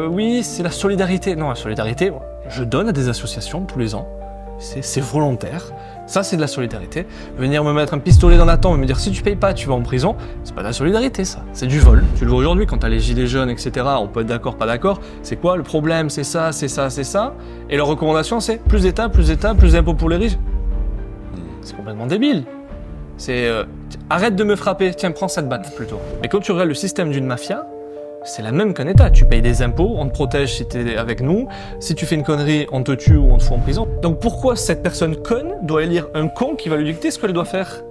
Oui, c'est la solidarité. Non, la solidarité, je donne à des associations tous les ans. C'est volontaire. Ça, c'est de la solidarité. Venir me mettre un pistolet dans la tempe et me dire si tu payes pas, tu vas en prison, c'est pas de la solidarité, ça. C'est du vol. Tu le vois aujourd'hui quand t'as les gilets jaunes, etc. On peut être d'accord, pas d'accord. C'est quoi le problème? C'est ça, c'est ça, c'est ça. Et leur recommandation, c'est plus d'État, plus d'impôts pour les riches. C'est complètement débile. C'est arrête de me frapper, tiens, prends cette batte plutôt. Mais quand tu regardes le système d'une mafia, c'est la même qu'un État. Tu payes des impôts, on te protège si t'es avec nous. Si tu fais une connerie, on te tue ou on te fout en prison. Donc pourquoi cette personne conne doit élire un con qui va lui dicter ce qu'elle doit faire?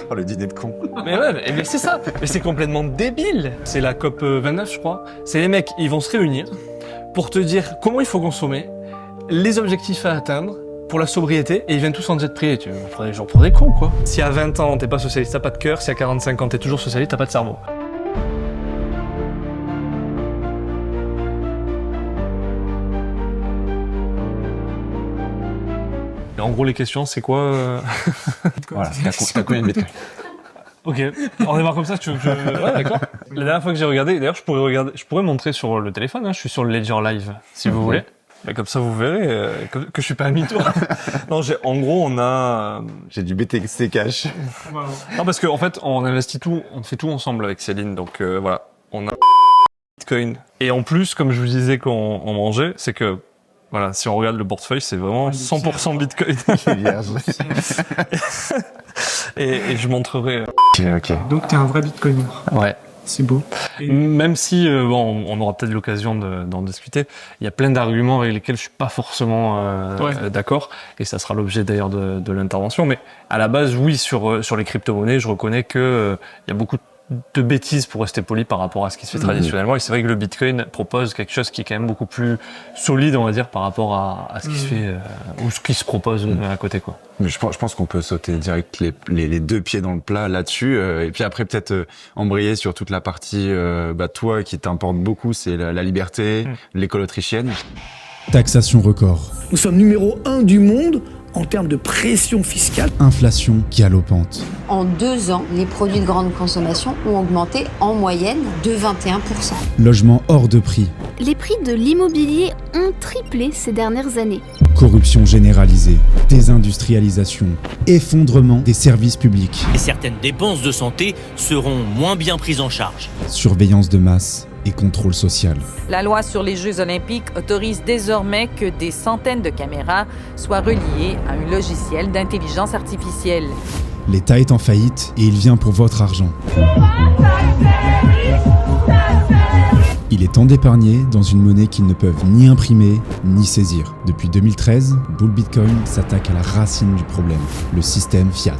Oh, le dîner de con. Mais ouais, mais c'est ça. Mais c'est complètement débile. C'est la COP 29, je crois. C'est les mecs, ils vont se réunir pour te dire comment il faut consommer, les objectifs à atteindre pour la sobriété, et ils viennent tous en jet privé. Tu prends des gens pour des cons, quoi. Si à 20 ans, t'es pas socialiste, t'as pas de cœur. Si à 45 ans, t'es toujours socialiste, t'as pas de cerveau. Et en gros, les questions, c'est quoi Voilà, t'as combien de bitcoins? Ok, on démarre comme ça, tu veux que je... Ouais, d'accord. La dernière fois que j'ai regardé, d'ailleurs, je pourrais montrer sur le téléphone, hein, je suis sur le Ledger Live, si vous voulez. Mais comme ça, vous verrez que je suis pas un mytho. Non, en gros, on a... J'ai du BTC Cash. Non, parce qu'en fait, on investit tout, on fait tout ensemble avec Céline, donc voilà. On a Bitcoin. Et en plus, comme je vous disais quand on mangeait, c'est que voilà, si on regarde le portefeuille, c'est vraiment 100% Bitcoin. et je montrerai. Ok. Donc t'es un vrai bitcoiner. Ouais. C'est beau. Même si, bon, on aura peut-être l'occasion d'en discuter, il y a plein d'arguments avec lesquels je suis pas forcément d'accord, et ça sera l'objet d'ailleurs de l'intervention. Mais à la base, oui, sur les crypto-monnaies, je reconnais que il y a beaucoup de bêtises, pour rester poli, par rapport à ce qui se fait traditionnellement. Et c'est vrai que le Bitcoin propose quelque chose qui est quand même beaucoup plus solide, on va dire, par rapport à ce qui se fait ou ce qui se propose à côté, quoi. Mais je pense qu'on peut sauter direct les deux pieds dans le plat là-dessus, et puis après peut-être embrayer sur toute la partie toi qui t'importe beaucoup, c'est la liberté, l'école autrichienne. Taxation record. Nous sommes numéro 1 du monde en termes de pression fiscale. Inflation galopante. En 2 ans, les produits de grande consommation ont augmenté en moyenne de 21%. Logement hors de prix. Les prix de l'immobilier ont triplé ces dernières années. Corruption généralisée. Désindustrialisation. Effondrement des services publics. Et certaines dépenses de santé seront moins bien prises en charge. Surveillance de masse et contrôle social. La loi sur les Jeux Olympiques autorise désormais que des centaines de caméras soient reliées à un logiciel d'intelligence artificielle. L'État est en faillite et il vient pour votre argent. Il est temps d'épargner dans une monnaie qu'ils ne peuvent ni imprimer ni saisir. Depuis 2013, Bull Bitcoin s'attaque à la racine du problème, le système fiat.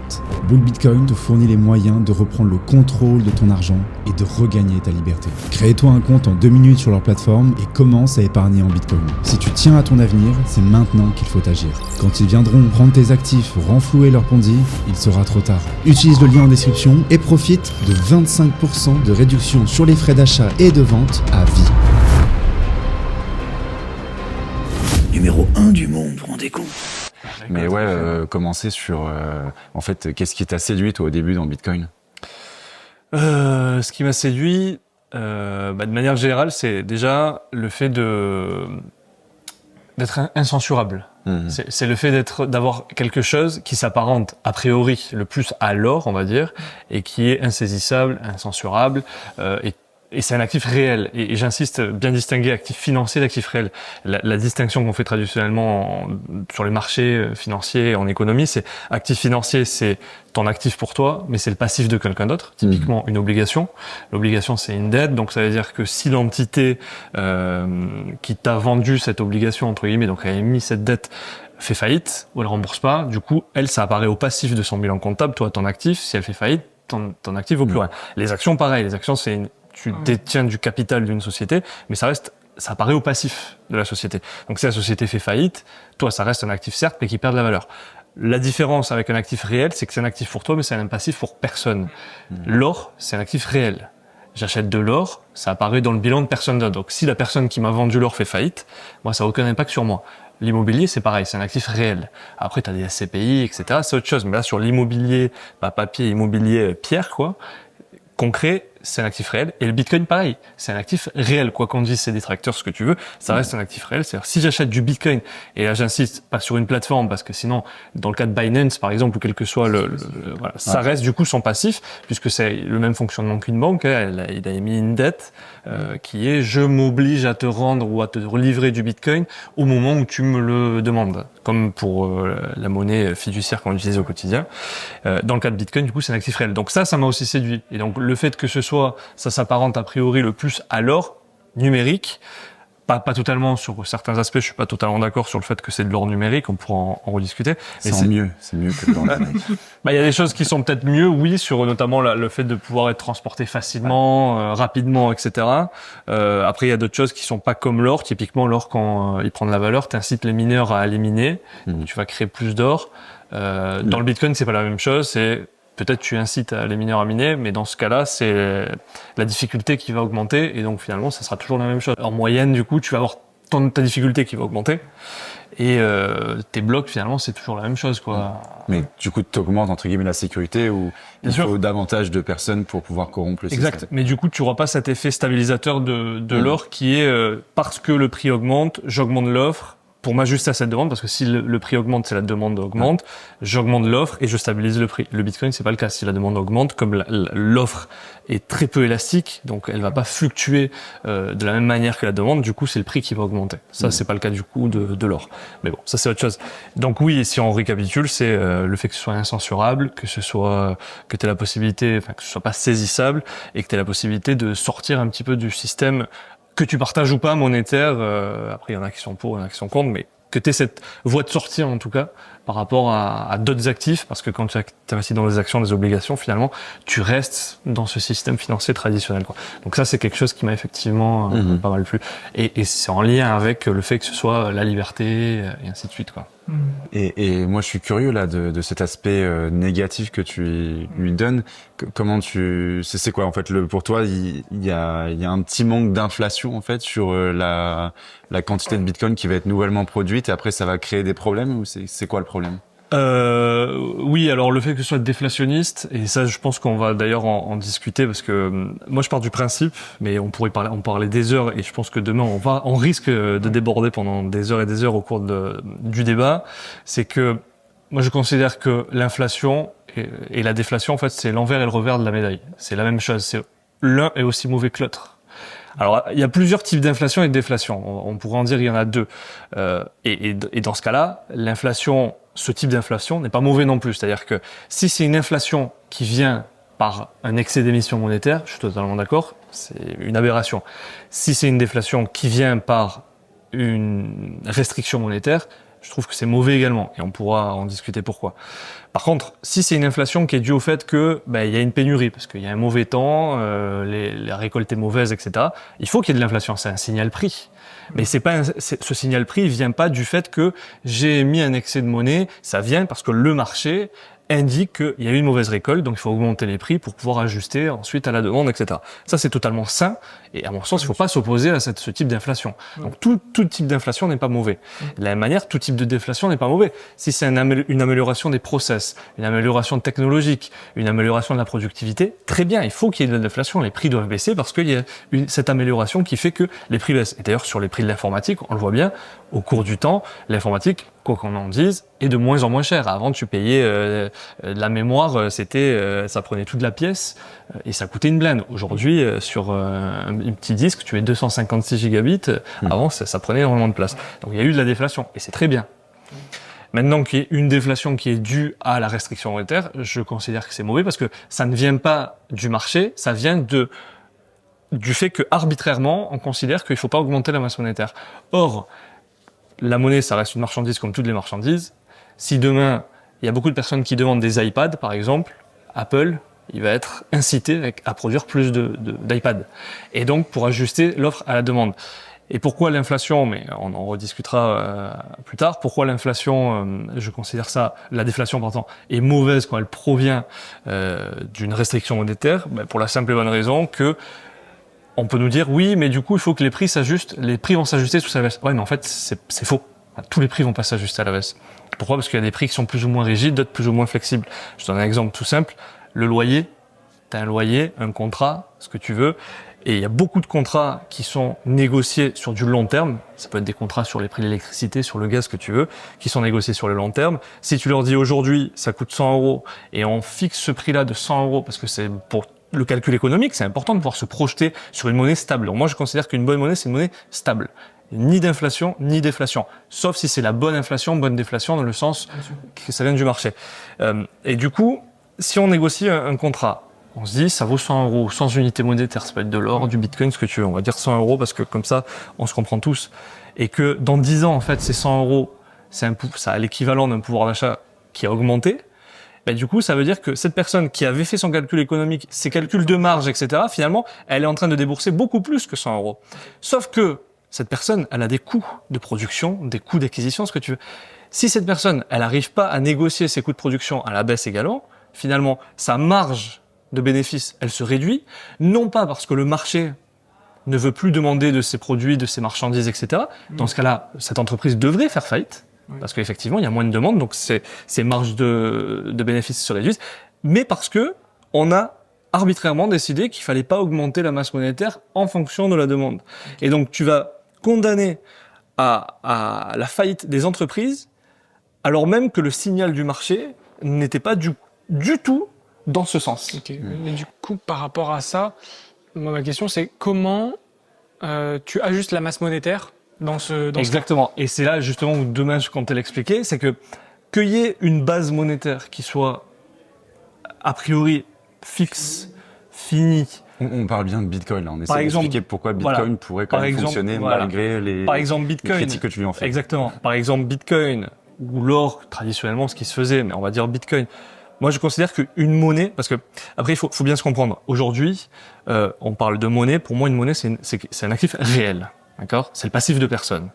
Bull Bitcoin te fournit les moyens de reprendre le contrôle de ton argent et de regagner ta liberté. Crée-toi un compte en 2 minutes sur leur plateforme et commence à épargner en Bitcoin. Si tu tiens à ton avenir, c'est maintenant qu'il faut agir. Quand ils viendront prendre tes actifs ou renflouer leur Ponzi, il sera trop tard. Utilise le lien en description et profite de 25% de réduction sur les frais d'achat et de vente à vie. Numéro 1 du monde, vous vous rendez compte? Mais commencer sur en fait, qu'est-ce qui t'a séduit toi au début dans Bitcoin? Ce qui m'a séduit, de manière générale, c'est déjà le fait d'être incensurable. C'est le fait d'avoir quelque chose qui s'apparente a priori le plus à l'or, on va dire, et qui est insaisissable, incensurable, et c'est un actif réel. Et j'insiste, bien distinguer actif financier d'actif réel. La distinction qu'on fait traditionnellement sur les marchés financiers, en économie, c'est actif financier, c'est ton actif pour toi, mais c'est le passif de quelqu'un d'autre. Typiquement, une obligation. L'obligation, c'est une dette, donc ça veut dire que si l'entité qui t'a vendu cette obligation, entre guillemets, donc elle a émis cette dette, fait faillite, ou elle rembourse pas, du coup, elle, ça apparaît au passif de son bilan comptable, toi, ton actif. Si elle fait faillite, ton actif vaut plus rien. Les actions, pareil. Les actions, tu détiens du capital d'une société, mais ça apparaît au passif de la société. Donc si la société fait faillite, toi, ça reste un actif certes, mais qui perd de la valeur. La différence avec un actif réel, c'est que c'est un actif pour toi, mais c'est un passif pour personne. L'or, c'est un actif réel. J'achète de l'or, ça apparaît dans le bilan de personne d'autre. Donc si la personne qui m'a vendu l'or fait faillite, moi, ça n'a aucun impact sur moi. L'immobilier, c'est pareil, c'est un actif réel. Après, tu as des SCPI, etc., c'est autre chose. Mais là, sur l'immobilier, papier, immobilier, pierre, quoi, concret, c'est un actif réel. Et le Bitcoin, pareil, c'est un actif réel. Quoi qu'on dise, c'est détracteur, ce que tu veux, ça reste un actif réel. C'est-à-dire, si j'achète du Bitcoin, et là j'insiste, pas sur une plateforme, parce que sinon, dans le cas de Binance, par exemple, ou quel que soit voilà, ça reste du coup son passif, puisque c'est le même fonctionnement qu'une banque. Hein, il a émis une dette qui est je m'oblige à te rendre ou à te livrer du Bitcoin au moment où tu me le demandes, comme pour la monnaie fiduciaire qu'on utilise au quotidien. Dans le cas de Bitcoin, du coup, c'est un actif réel. Donc ça m'a aussi séduit. Et donc le fait que ça s'apparente a priori le plus à l'or numérique, pas totalement sur certains aspects, je suis pas totalement d'accord sur le fait que c'est de l'or numérique, on pourra en rediscuter. C'est mieux que de l'or numérique. Il y a des choses qui sont peut-être mieux, oui, sur notamment le fait de pouvoir être transporté facilement, rapidement, etc. Après, il y a d'autres choses qui sont pas comme l'or. Typiquement, l'or, quand il prend de la valeur, t'incites les mineurs à éliminer, tu vas créer plus d'or. Dans le Bitcoin, c'est pas la même chose, peut-être tu incites les mineurs à miner, mais dans ce cas-là, c'est la difficulté qui va augmenter, et donc finalement, ça sera toujours la même chose. En moyenne, du coup, tu vas avoir ta difficulté qui va augmenter, et tes blocs, finalement, c'est toujours la même chose, quoi. Mais du coup, tu augmentes, entre guillemets, la sécurité, ou il faut davantage de personnes pour pouvoir corrompre le système. Exact. Mais du coup, tu n'auras pas cet effet stabilisateur de l'or qui est, parce que le prix augmente, j'augmente l'offre, pour m'ajuster à cette demande, parce que si le prix augmente, c'est la demande augmente, j'augmente l'offre et je stabilise le prix. Le Bitcoin, c'est pas le cas. Si la demande augmente, comme l'offre est très peu élastique, donc elle va pas fluctuer de la même manière que la demande, du coup, c'est le prix qui va augmenter. Ça, c'est pas le cas du coup de l'or. Mais bon, ça c'est autre chose. Donc oui, si on récapitule, c'est le fait que ce soit incensurable, que t'aies la possibilité, que ce soit pas saisissable, et que t'aies la possibilité de sortir un petit peu du système que tu partages ou pas monétaire, après il y en a qui sont pour, il y en a qui sont contre, mais que tu aies cette voie de sortie en tout cas par rapport à d'autres actifs, parce que quand tu investis dans des actions, des obligations, finalement, tu restes dans ce système financier traditionnel, quoi. Donc ça, c'est quelque chose qui m'a effectivement pas mal plu. Et c'est en lien avec le fait que ce soit la liberté et ainsi de suite, quoi. Et moi, je suis curieux là de cet aspect négatif que tu lui donnes. Comment c'est quoi en fait pour toi il y a un petit manque d'inflation en fait sur la quantité de Bitcoin qui va être nouvellement produite, et après ça va créer des problèmes, ou c'est quoi le problème? Oui, alors le fait que ce soit déflationniste, et ça je pense qu'on va d'ailleurs en discuter, parce que moi je pars du principe, mais on parlait des heures, et je pense que demain on risque de déborder pendant des heures et des heures au cours du débat. C'est que moi je considère que l'inflation et la déflation, en fait, c'est l'envers et le revers de la médaille. C'est la même chose, l'un est aussi mauvais que l'autre. Alors, il y a plusieurs types d'inflation et de déflation. On pourrait en dire il y en a deux. Et dans ce cas-là, l'inflation, ce type d'inflation n'est pas mauvais non plus. C'est-à-dire que si c'est une inflation qui vient par un excès d'émission monétaire, je suis totalement d'accord, c'est une aberration. Si c'est une déflation qui vient par une restriction monétaire, je trouve que c'est mauvais également, et on pourra en discuter pourquoi. Par contre, si c'est une inflation qui est due au fait que il y a une pénurie, parce qu'il y a un mauvais temps, la récolte est mauvaise, etc., il faut qu'il y ait de l'inflation, c'est un signal prix. Mais ce signal prix vient pas du fait que j'ai mis un excès de monnaie, ça vient parce que le marché indique qu'il y a eu une mauvaise récolte, donc il faut augmenter les prix pour pouvoir ajuster ensuite à la demande, etc. Ça, c'est totalement sain, et à mon sens, il ne faut pas s'opposer à ce type d'inflation. Donc tout type d'inflation n'est pas mauvais. De la même manière, tout type de déflation n'est pas mauvais. Si c'est une amélioration des process, une amélioration technologique, une amélioration de la productivité, très bien, il faut qu'il y ait de l'inflation, les prix doivent baisser parce qu'il y a cette amélioration qui fait que les prix baissent. Et d'ailleurs, sur les prix de l'informatique, on le voit bien, au cours du temps, l'informatique, quoi qu'on en dise, est de moins en moins cher. Avant, tu payais la mémoire, ça prenait toute la pièce et ça coûtait une blinde. Aujourd'hui, sur un petit disque, tu es 256 gigabits. Avant, ça prenait énormément de place. Donc, il y a eu de la déflation et c'est très bien. Maintenant qu'il y ait une déflation qui est due à la restriction monétaire, je considère que c'est mauvais parce que ça ne vient pas du marché, ça vient du fait que arbitrairement, on considère qu'il ne faut pas augmenter la masse monétaire. Or, la monnaie, ça reste une marchandise comme toutes les marchandises. Si demain, il y a beaucoup de personnes qui demandent des iPads, par exemple, Apple, il va être incité à produire plus d'iPads. Et donc, pour ajuster l'offre à la demande. Et pourquoi l'inflation, mais on en rediscutera plus tard, pourquoi l'inflation, je considère la déflation, pardon, est mauvaise quand elle provient d'une restriction monétaire? Pour la simple et bonne raison que on peut nous dire, oui, mais du coup, il faut que les prix s'ajustent, les prix vont s'ajuster sous sa baisse. Ouais, mais en fait, c'est faux. Tous les prix vont pas s'ajuster à la baisse. Pourquoi? Parce qu'il y a des prix qui sont plus ou moins rigides, d'autres plus ou moins flexibles. Je donne un exemple tout simple. Le loyer, t'as un loyer, un contrat, ce que tu veux. Et il y a beaucoup de contrats qui sont négociés sur du long terme. Ça peut être des contrats sur les prix de l'électricité, sur le gaz, ce que tu veux, qui sont négociés sur le long terme. Si tu leur dis aujourd'hui, ça coûte 100 € et on fixe ce prix-là de 100 € parce que c'est pour le calcul économique, c'est important de pouvoir se projeter sur une monnaie stable. Donc moi, je considère qu'une bonne monnaie, c'est une monnaie stable. Ni d'inflation, ni déflation. Sauf si c'est la bonne inflation, bonne déflation, dans le sens que ça vient du marché. Et du coup, si on négocie un contrat, on se dit, ça vaut 100 €, sans unité monétaire, ça peut être de l'or, du bitcoin, ce que tu veux. On va dire 100 € parce que comme ça, on se comprend tous. Et que dans 10 ans, en fait, ces 100 €, ça a l'équivalent d'un pouvoir d'achat qui a augmenté. Ben, du coup, ça veut dire que cette personne qui avait fait son calcul économique, ses calculs de marge, etc., finalement, elle est en train de débourser beaucoup plus que 100 €. Sauf que cette personne, elle a des coûts de production, des coûts d'acquisition, ce que tu veux. Si cette personne, elle n'arrive pas à négocier ses coûts de production à la baisse également, finalement, sa marge de bénéfice, elle se réduit, non pas parce que le marché ne veut plus demander de ses produits, de ses marchandises, etc. Dans ce cas-là, cette entreprise devrait faire faillite, parce qu'effectivement, il y a moins de demandes, donc ses marges de bénéfices se réduisent, mais parce que on a arbitrairement décidé qu'il fallait pas augmenter la masse monétaire en fonction de la demande. Et donc, tu vas condamner à la faillite des entreprises, alors même que le signal du marché n'était pas du tout dans ce sens. Okay. Mais du coup, par rapport à ça, moi, ma question, c'est comment tu ajustes la masse monétaire dans Exactement. Et c'est là, justement, où demain, je comptais l'expliquer, c'est qu'il y ait une base monétaire qui soit, a priori, fixe, finie. On parle bien de Bitcoin, là. On essaie d'expliquer pourquoi Bitcoin pourrait quand même fonctionner malgré les critiques que tu lui en fais. Exactement. Par exemple, Bitcoin, ou l'or, traditionnellement, ce qui se faisait, mais on va dire Bitcoin. Moi, je considère qu'une monnaie, parce que après, il faut bien se comprendre. Aujourd'hui, on parle de monnaie. Pour moi, une monnaie, c'est un actif réel, d'accord ? C'est le passif de personne.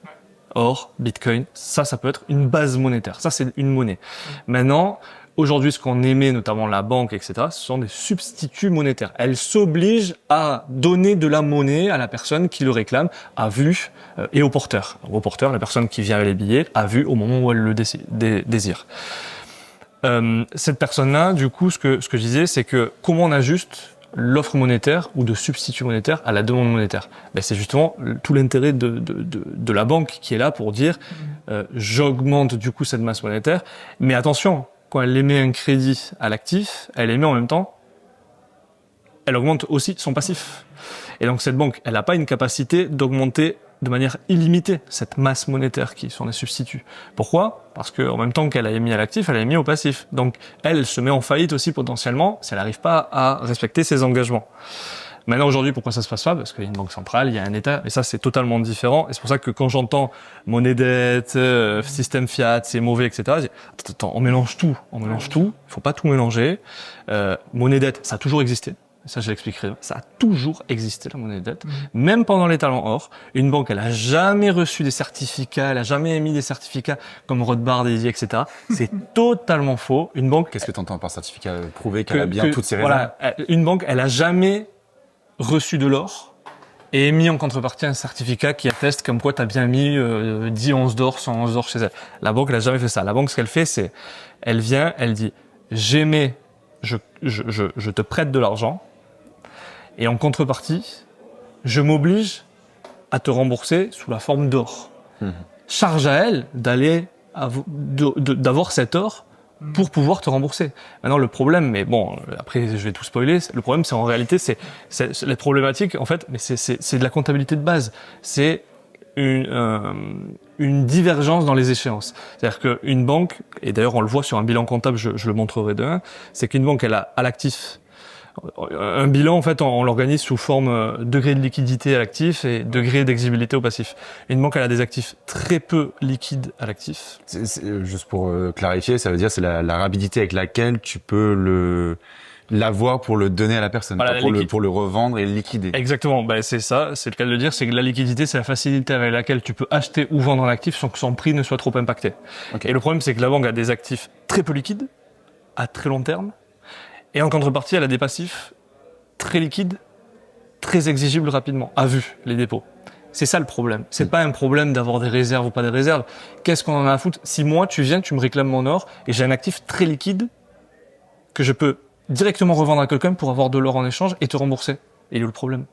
Or, Bitcoin, ça peut être une base monétaire. Ça, c'est une monnaie. Maintenant, aujourd'hui, ce qu'on émet, notamment la banque, etc., ce sont des substituts monétaires. Elles s'obligent à donner de la monnaie à la personne qui le réclame, à vue, et au porteur. Au porteur, la personne qui vient avec les billets, à vue au moment où elle le désire. Cette personne-là, du coup, ce que je disais, c'est que comment on ajuste l'offre monétaire ou de substitut monétaire à la demande monétaire. Ben, c'est justement tout l'intérêt de la banque qui est là pour dire j'augmente du coup cette masse monétaire, mais attention, quand elle émet un crédit à l'actif, elle émet en même temps, elle augmente aussi son passif. Et donc cette banque, elle n'a pas une capacité d'augmenter de manière illimitée cette masse monétaire qui sont les substituts. Pourquoi ? Parce qu'en même temps qu'elle a émis à l'actif, elle a émis au passif. Donc elle se met en faillite aussi potentiellement si elle n'arrive pas à respecter ses engagements. Maintenant aujourd'hui, pourquoi ça se passe pas ? Parce qu'il y a une banque centrale, il y a un État, et ça c'est totalement différent. Et c'est pour ça que quand j'entends monnaie dette, système fiat, c'est mauvais, etc. Je dis, attends, on mélange tout. Il faut pas tout mélanger. Monnaie dette, ça a toujours existé. Ça, je l'expliquerai. Ça a toujours existé, la monnaie de dette. Même pendant les talents or, une banque, elle a jamais reçu des certificats, elle a jamais émis des certificats comme Rothbard, etc. C'est totalement faux. Une banque. Qu'est-ce que tu entends par certificat ? Prouver qu'elle a bien toutes ses réserves. Voilà. Une banque, elle a jamais reçu de l'or et émis en contrepartie un certificat qui atteste comme quoi tu as bien mis 10 onces d'or, 100 onces d'or chez elle. La banque, elle a jamais fait ça. La banque, ce qu'elle fait, c'est, elle vient, elle dit, je te prête de l'argent, et en contrepartie, je m'oblige à te rembourser sous la forme d'or. Charge à elle d'avoir cet or pour pouvoir te rembourser. Maintenant, le problème, mais bon, après, je vais tout spoiler, le problème, c'est en réalité, c'est la problématique, en fait, mais c'est de la comptabilité de base. C'est une divergence dans les échéances. C'est-à-dire qu'une banque, et d'ailleurs, on le voit sur un bilan comptable, je le montrerai demain, c'est qu'une banque, elle a à l'actif, un bilan, en fait, on l'organise sous forme degré de liquidité à l'actif et degré d'exigibilité au passif. Une banque, elle a des actifs très peu liquides à l'actif. Juste pour clarifier, ça veut dire c'est la rapidité avec laquelle tu peux l'avoir pour le donner à la personne, voilà, pour le revendre et le liquider. Exactement, ben c'est ça, c'est le cas de le dire, c'est que la liquidité, c'est la facilité avec laquelle tu peux acheter ou vendre un actif sans que son prix ne soit trop impacté. Okay. Et le problème, c'est que la banque a des actifs très peu liquides, à très long terme, et en contrepartie, elle a des passifs très liquides, très exigibles rapidement, à vue, les dépôts. C'est ça le problème. C'est pas un problème d'avoir des réserves ou pas des réserves. Qu'est-ce qu'on en a à foutre ? Si moi, tu viens, tu me réclames mon or, et j'ai un actif très liquide, que je peux directement revendre à quelqu'un pour avoir de l'or en échange et te rembourser. Il est où le problème?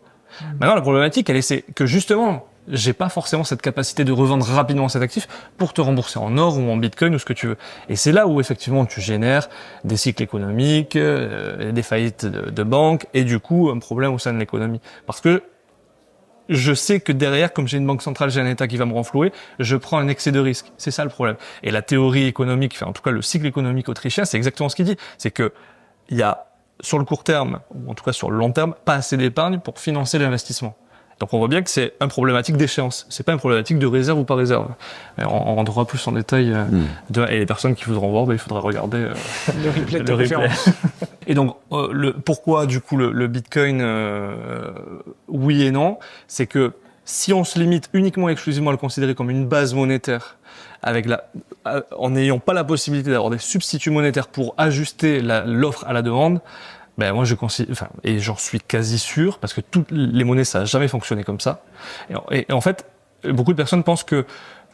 Maintenant, la problématique, c'est que justement, j'ai pas forcément cette capacité de revendre rapidement cet actif pour te rembourser en or ou en bitcoin ou ce que tu veux. Et c'est là où effectivement tu génères des cycles économiques, des faillites de banques et du coup un problème au sein de l'économie. Parce que je sais que derrière, comme j'ai une banque centrale, j'ai un État qui va me renflouer, je prends un excès de risque. C'est ça le problème. Et la théorie économique, enfin en tout cas le cycle économique autrichien, c'est exactement ce qu'il dit. C'est que il y a sur le court terme, ou en tout cas sur le long terme, pas assez d'épargne pour financer l'investissement. Donc on voit bien que c'est une problématique d'échéance. C'est pas une problématique de réserve ou pas réserve. On rentrera plus en détail. Et les personnes qui voudront voir, il faudra regarder le replay de le replay. conférence. Et donc pourquoi du coup le Bitcoin, oui et non, c'est que si on se limite uniquement et exclusivement à le considérer comme une base monétaire, en n'ayant pas la possibilité d'avoir des substituts monétaires pour ajuster l'offre à la demande, ben moi je considère, et j'en suis quasi sûr, parce que toutes les monnaies ça a jamais fonctionné comme ça. Et en fait, beaucoup de personnes pensent que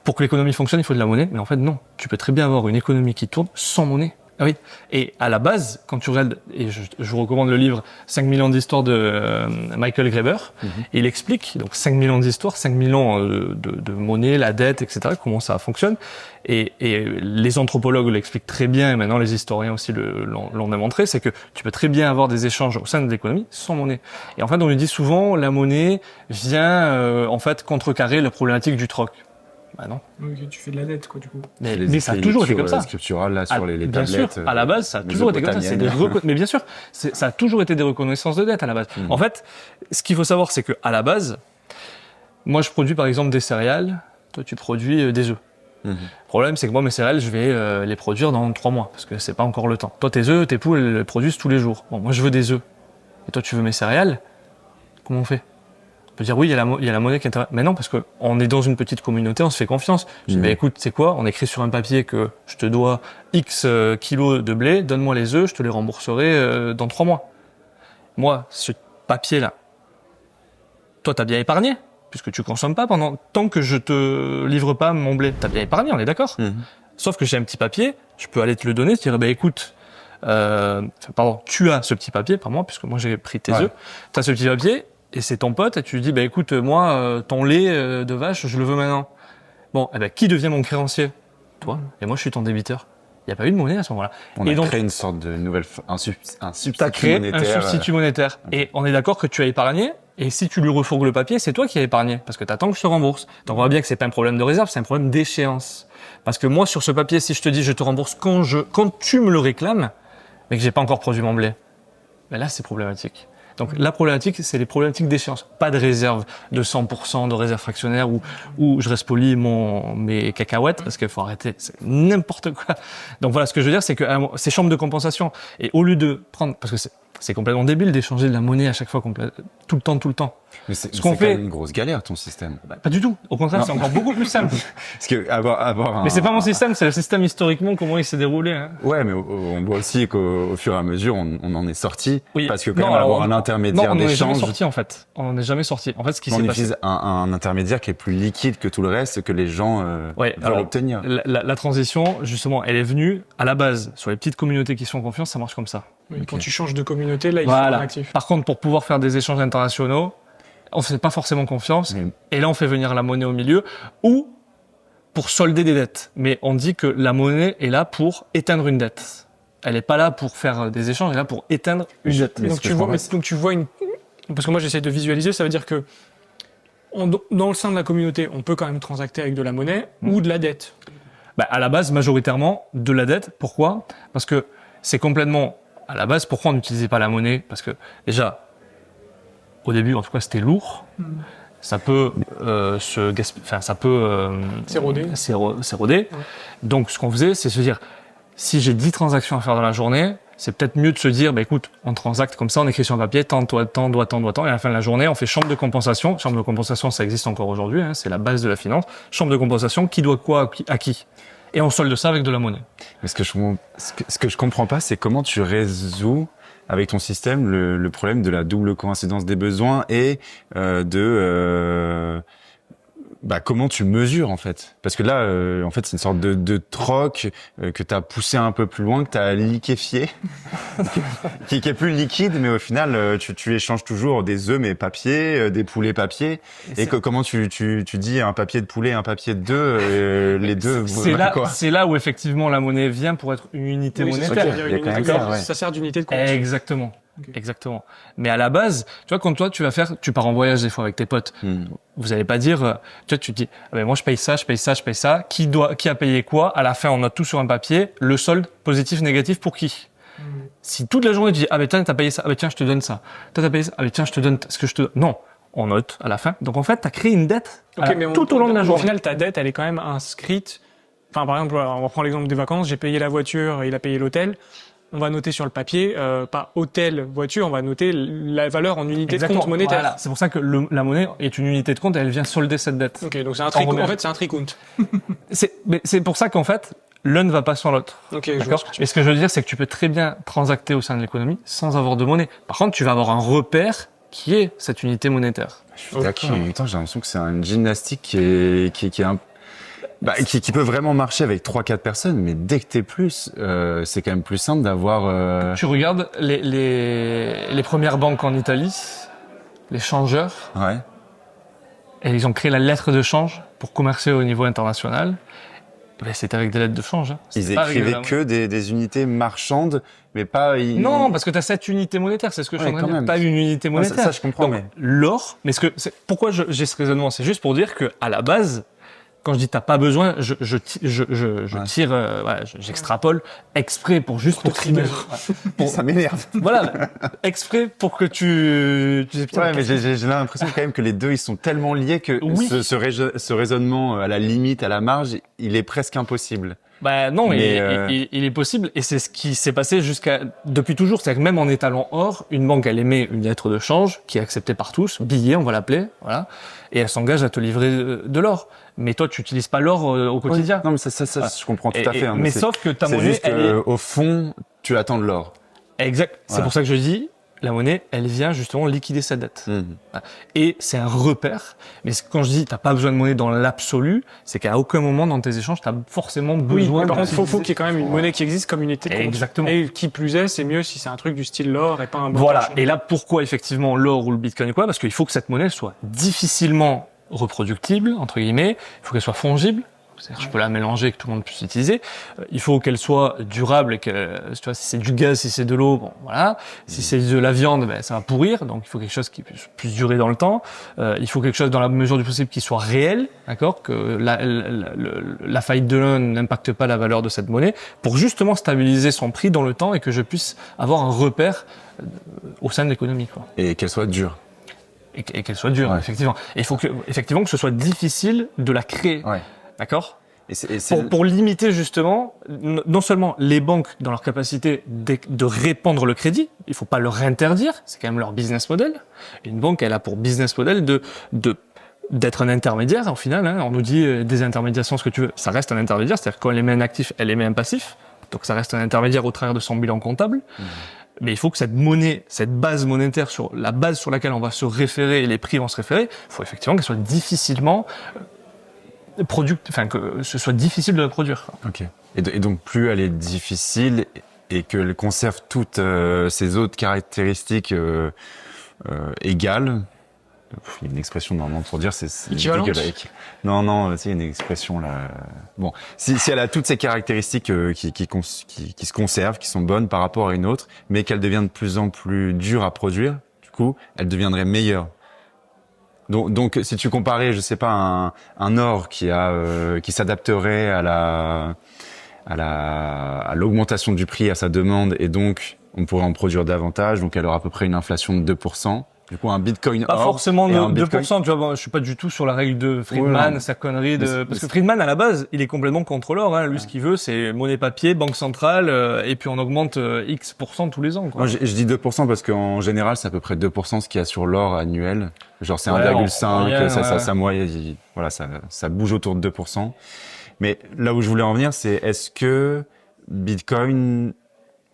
pour que l'économie fonctionne, il faut de la monnaie, mais en fait non. Tu peux très bien avoir une économie qui tourne sans monnaie. Ah oui. Et à la base, quand tu regardes, et je vous recommande le livre 5 000 ans d'histoire de Michael Graeber, il explique donc 5 000 ans d'histoire, 5 000 ans de monnaie, la dette, etc., comment ça fonctionne. Et les anthropologues l'expliquent très bien, et maintenant les historiens aussi l'ont démontré, c'est que tu peux très bien avoir des échanges au sein de l'économie sans monnaie. Et en fait, on lui dit souvent, la monnaie vient en fait contrecarrer la problématique du troc. Bah non. Donc tu fais de la dette, quoi, du coup. Mais ça a toujours été comme ça. Scriptural, là, sur les bien tablettes. Sûr, à la base, ça a toujours été comme ça. Mais bien sûr, ça a toujours été des reconnaissances de dette à la base. En fait, ce qu'il faut savoir, c'est que à la base, moi, je produis par exemple des céréales. Toi, tu produis des œufs. Le problème, c'est que moi, mes céréales, je vais les produire dans 3 mois parce que c'est pas encore le temps. Toi, tes œufs, tes poules, elles les produisent tous les jours. Bon, moi, je veux des œufs. Et toi, tu veux mes céréales. Comment on fait? On peut dire oui, il y a la monnaie qui intéresse. Mais non, parce que on est dans une petite communauté, on se fait confiance. Je dis, mais écoute, c'est quoi? On écrit sur un papier que je te dois X kilos de blé, donne-moi les œufs, je te les rembourserai dans 3 mois. Moi, ce papier-là, toi, t'as bien épargné, puisque tu consommes pas tant que je te livre pas mon blé. T'as bien épargné, on est d'accord? Sauf que j'ai un petit papier, je peux aller te le donner, te dire, écoute, tu as ce petit papier, pas moi, puisque moi j'ai pris tes œufs. T'as ce petit papier, et c'est ton pote, et tu lui dis, écoute, moi, ton lait de vache, je le veux maintenant. Bon, qui devient mon créancier? Toi. Et moi, je suis ton débiteur. Il n'y a pas eu de monnaie à ce moment-là. On a créé une sorte de nouvelle, un substitut monétaire. Un substitut monétaire. Et on est d'accord que tu as épargné, et si tu lui refourgues le papier, c'est toi qui as épargné, parce que t'attends que je te rembourse. Donc on voit bien que c'est pas un problème de réserve, c'est un problème d'échéance. Parce que moi, sur ce papier, si je te dis, je te rembourse quand tu me le réclames, mais que j'ai pas encore produit mon blé, là, c'est problématique. Donc la problématique, c'est les problématiques d'échéance. Pas de réserve de 100%, de réserve fractionnaire où je reste poli mes cacahuètes, parce qu'il faut arrêter, c'est n'importe quoi. Donc voilà, ce que je veux dire, c'est que ces chambres de compensation, et au lieu de prendre, parce que c'est complètement débile d'échanger de la monnaie à chaque fois, tout le temps. Mais c'est quand même une grosse galère, ton système. Pas du tout. Au contraire, c'est encore beaucoup plus simple. Parce que Mais c'est pas mon système, c'est le système historiquement, comment il s'est déroulé. Hein. Ouais, mais on voit aussi qu'au fur et à mesure, on en est sorti. Oui. Parce que quand même, avoir un intermédiaire d'échange. On n'en est jamais sorti, en fait. On n'en est jamais sorti. En fait, ce qui s'est passé. On utilise un intermédiaire qui est plus liquide que tout le reste, que les gens veulent obtenir. La transition, justement, elle est venue à la base. Sur les petites communautés qui se font confiance, ça marche comme ça. Oui, quand tu changes de communauté, là, il faut être actif. Par contre, pour pouvoir faire des échanges internationaux, on fait pas forcément confiance. Et là, on fait venir la monnaie au milieu ou pour solder des dettes. Mais on dit que la monnaie est là pour éteindre une dette. Elle est pas là pour faire des échanges, elle est là pour éteindre une dette. Donc tu vois une... Parce que moi, j'essaie de visualiser, ça veut dire que dans le sein de la communauté, on peut quand même transacter avec de la monnaie ou de la dette. À la base, majoritairement, de la dette. Pourquoi? Parce que c'est complètement... À la base, pourquoi on n'utilisait pas la monnaie? Parce que déjà, au début, en tout cas, c'était lourd. Ça peut s'éroder. Ouais. Donc, ce qu'on faisait, c'est se dire, si j'ai 10 transactions à faire dans la journée, c'est peut-être mieux de se dire, écoute, on transacte comme ça, on écrit sur un papier, tant, et à la fin de la journée, on fait chambre de compensation. Chambre de compensation, ça existe encore aujourd'hui, c'est la base de la finance. Chambre de compensation, qui doit quoi à qui? Et on solde ça avec de la monnaie. Mais ce que je comprends pas, c'est comment tu résous avec ton système le problème de la double coïncidence des besoins et comment tu mesures en fait? Parce que là, en fait, c'est une sorte de troc que t'as poussé un peu plus loin, que t'as liquéfié, qui est plus liquide, mais au final, tu échanges toujours des œufs mais papier, des poulets papier. Et comment tu dis un papier de poulet, un papier d'œuf, les deux. C'est là où effectivement la monnaie vient pour être une unité monétaire. Ça sert d'unité de compte. Exactement. Okay. Exactement. Mais à la base, tu vois, quand toi tu pars en voyage des fois avec tes potes, vous allez pas dire, tu te dis, ah ben moi je paye ça, qui a payé quoi? À la fin, on note tout sur un papier, le solde positif, négatif pour qui? Si toute la journée tu dis, ah ben tiens, t'as payé ça, ah ben tiens, je te donne ça. Toi t'as payé ça, ah ben tiens, je te donne ce que je te donne. Non. On note à la fin. Donc en fait, t'as créé une dette tout au long de la journée. Au final, ta dette, elle est quand même inscrite. Enfin, par exemple, on va prendre l'exemple des vacances. J'ai payé la voiture, il a payé l'hôtel. On va noter sur le papier, pas hôtel, voiture, on va noter la valeur en unité de compte monétaire. Voilà. C'est pour ça que la monnaie est une unité de compte et elle vient solder cette dette. Ok, donc c'est un tricount. En fait, c'est un tricount. c'est pour ça qu'en fait, l'un ne va pas sans l'autre. Ok, d'accord. Et ce que je veux dire, c'est que tu peux très bien transacter au sein de l'économie sans avoir de monnaie. Par contre, tu vas avoir un repère qui est cette unité monétaire. Je suis d'accord. En même temps, j'ai l'impression que c'est une gymnastique qui est un qui peut vraiment marcher avec 3-4 personnes, mais dès que t'es plus, c'est quand même plus simple d'avoir... Tu regardes les premières banques en Italie, les changeurs, et ils ont créé la lettre de change pour commercer au niveau international. Ben, c'était avec des lettres de change. Hein. Ils écrivaient que des unités marchandes, mais pas... Non, parce que t'as 7 unités monétaires, c'est ce que je suis en train de dire. Pas une unité monétaire. Ça, je comprends. Donc, l'or, mais pourquoi j'ai ce raisonnement? C'est juste pour dire que à la base, quand je dis t'as pas besoin, j'extrapole exprès pour trimer. Ça m'énerve. Voilà, exprès pour que tu ouais, mais j'ai l'impression quand même que les deux ils sont tellement liés que ce raisonnement à la limite, à la marge, il est presque impossible. Bah non, mais il est possible et c'est ce qui s'est passé depuis toujours. C'est-à-dire que même en étalant or, une banque elle émet une lettre de change qui est acceptée par tous, billet on va l'appeler, voilà, et elle s'engage à te livrer de l'or. Mais toi tu utilises pas l'or au quotidien. Oui. Non mais ça je comprends tout à fait. Hein, mais sauf que ta monnaie, juste au fond tu attends de l'or. Exact. Voilà. C'est pour ça que je dis. La monnaie, elle vient justement liquider sa dette. Et c'est un repère. Mais quand je dis t'as pas besoin de monnaie dans l'absolu, c'est qu'à aucun moment dans tes échanges t'as forcément besoin. Oui, par contre, faut qu'il y ait quand même une monnaie qui existe comme unité de compte. Exactement. Et qui plus est, c'est mieux si c'est un truc du style l'or et pas un bon. Voilà. Et là, pourquoi effectivement l'or ou le bitcoin ou quoi? Parce qu'il faut que cette monnaie soit difficilement reproductible, entre guillemets. Il faut qu'elle soit fongible. C'est-à-dire, je peux la mélanger, que tout le monde puisse l'utiliser. Il faut qu'elle soit durable et que, tu vois, si c'est du gaz, si c'est de l'eau, bon, voilà. Si c'est de la viande, ben, ça va pourrir. Donc, il faut quelque chose qui puisse durer dans le temps. Il faut quelque chose dans la mesure du possible qui soit réel, d'accord? Que la faillite de l'un n'impacte pas la valeur de cette monnaie pour justement stabiliser son prix dans le temps et que je puisse avoir un repère au sein de l'économie, quoi. Et qu'elle soit dure. Et qu'elle soit dure, effectivement. Et il faut effectivement que ce soit difficile de la créer. Ouais. D'accord. Pour limiter justement, non seulement les banques dans leur capacité de répandre le crédit, il faut pas leur interdire, c'est quand même leur business model. Une banque, elle a pour business model d'être un intermédiaire, au final, hein. On nous dit des intermédiations, ce que tu veux, ça reste un intermédiaire, c'est-à-dire quand elle émet un actif, elle émet un passif, donc ça reste un intermédiaire au travers de son bilan comptable. Mais il faut que cette monnaie, cette base monétaire, la base sur laquelle on va se référer et les prix vont se référer, il faut effectivement qu'elle soit difficilement que ce soit difficile de la produire. Ok. Et donc plus elle est difficile et qu'elle conserve toutes ses autres caractéristiques égales. Il y a une expression normalement pour dire c'est équivalente. Non, tu sais, il y a une expression là. Bon, si elle a toutes ces caractéristiques qui se conservent, qui sont bonnes par rapport à une autre, mais qu'elle devient de plus en plus dure à produire, du coup, elle deviendrait meilleure. Donc, si tu comparais, je sais pas, un or qui s'adapterait à l'augmentation du prix, à sa demande, et donc on pourrait en produire davantage. Donc, elle aura à peu près une inflation de 2%. Du coup, un bitcoin pas forcément 2%, tu vois, bon, je suis pas du tout sur la règle de Friedman, sa connerie parce que Friedman, à la base, il est complètement contre l'or, hein. Lui, ce qu'il veut, c'est monnaie papier, banque centrale, et puis on augmente X% tous les ans, quoi. Moi, je dis 2% parce qu'en général, c'est à peu près 2% ce qu'il y a sur l'or annuel. Genre, c'est 1,5, voilà, ça bouge autour de 2%. Mais là où je voulais en venir, c'est est-ce que Bitcoin,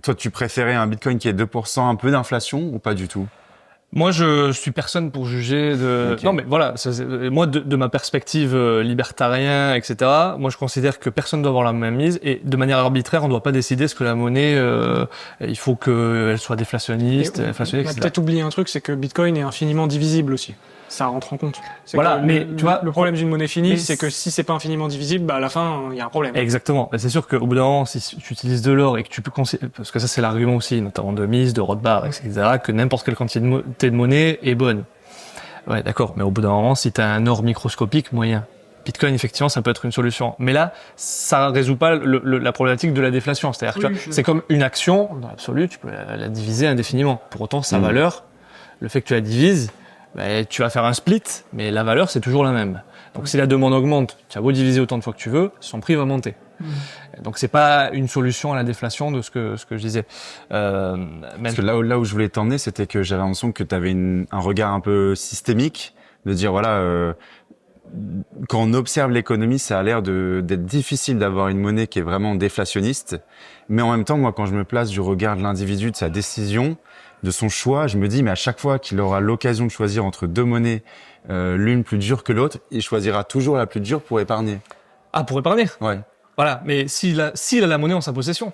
toi, tu préférais un Bitcoin qui est 2%, un peu d'inflation ou pas du tout? Moi, je suis personne pour juger de... Okay. Non, mais voilà, moi, de ma perspective libertarien, etc., moi, je considère que personne ne doit avoir la même mise et de manière arbitraire, on ne doit pas décider ce que la monnaie, il faut qu'elle soit déflationniste, inflationniste, On a etc. peut-être oublié un truc, c'est que Bitcoin est infiniment divisible aussi. Ça rentre en compte. Voilà, mais tu vois, le problème d'une monnaie finie, c'est que si c'est pas infiniment divisible, bah à la fin, il y a un problème. Exactement. C'est sûr qu'au bout d'un moment, si tu utilises de l'or et que tu peux parce que ça c'est l'argument aussi, notamment de Mises, de Rothbard, etc., que n'importe quelle quantité de monnaie est bonne. Ouais, d'accord. Mais au bout d'un moment, si tu as un or microscopique moyen, Bitcoin, effectivement, ça peut être une solution. Mais là, ça résout pas la problématique de la déflation. C'est-à-dire que c'est comme une action, dans l'absolu, tu peux la diviser indéfiniment. Pour autant, sa valeur, le fait que tu la divises, bah, tu vas faire un split, mais la valeur, c'est toujours la même. Donc, si la demande augmente, tu as beau diviser autant de fois que tu veux, son prix va monter. Donc, c'est pas une solution à la déflation de ce que je disais. Parce que là où je voulais t'emmener, c'était que j'avais l'impression que tu avais un regard un peu systémique, de dire, voilà, quand on observe l'économie, ça a l'air d'être difficile d'avoir une monnaie qui est vraiment déflationniste. Mais en même temps, moi, quand je me place du regard de l'individu, de sa décision, de son choix, je me dis, mais à chaque fois qu'il aura l'occasion de choisir entre deux monnaies, l'une plus dure que l'autre, il choisira toujours la plus dure pour épargner. Ah, pour épargner? Ouais. Voilà, mais s'il a la monnaie en sa possession.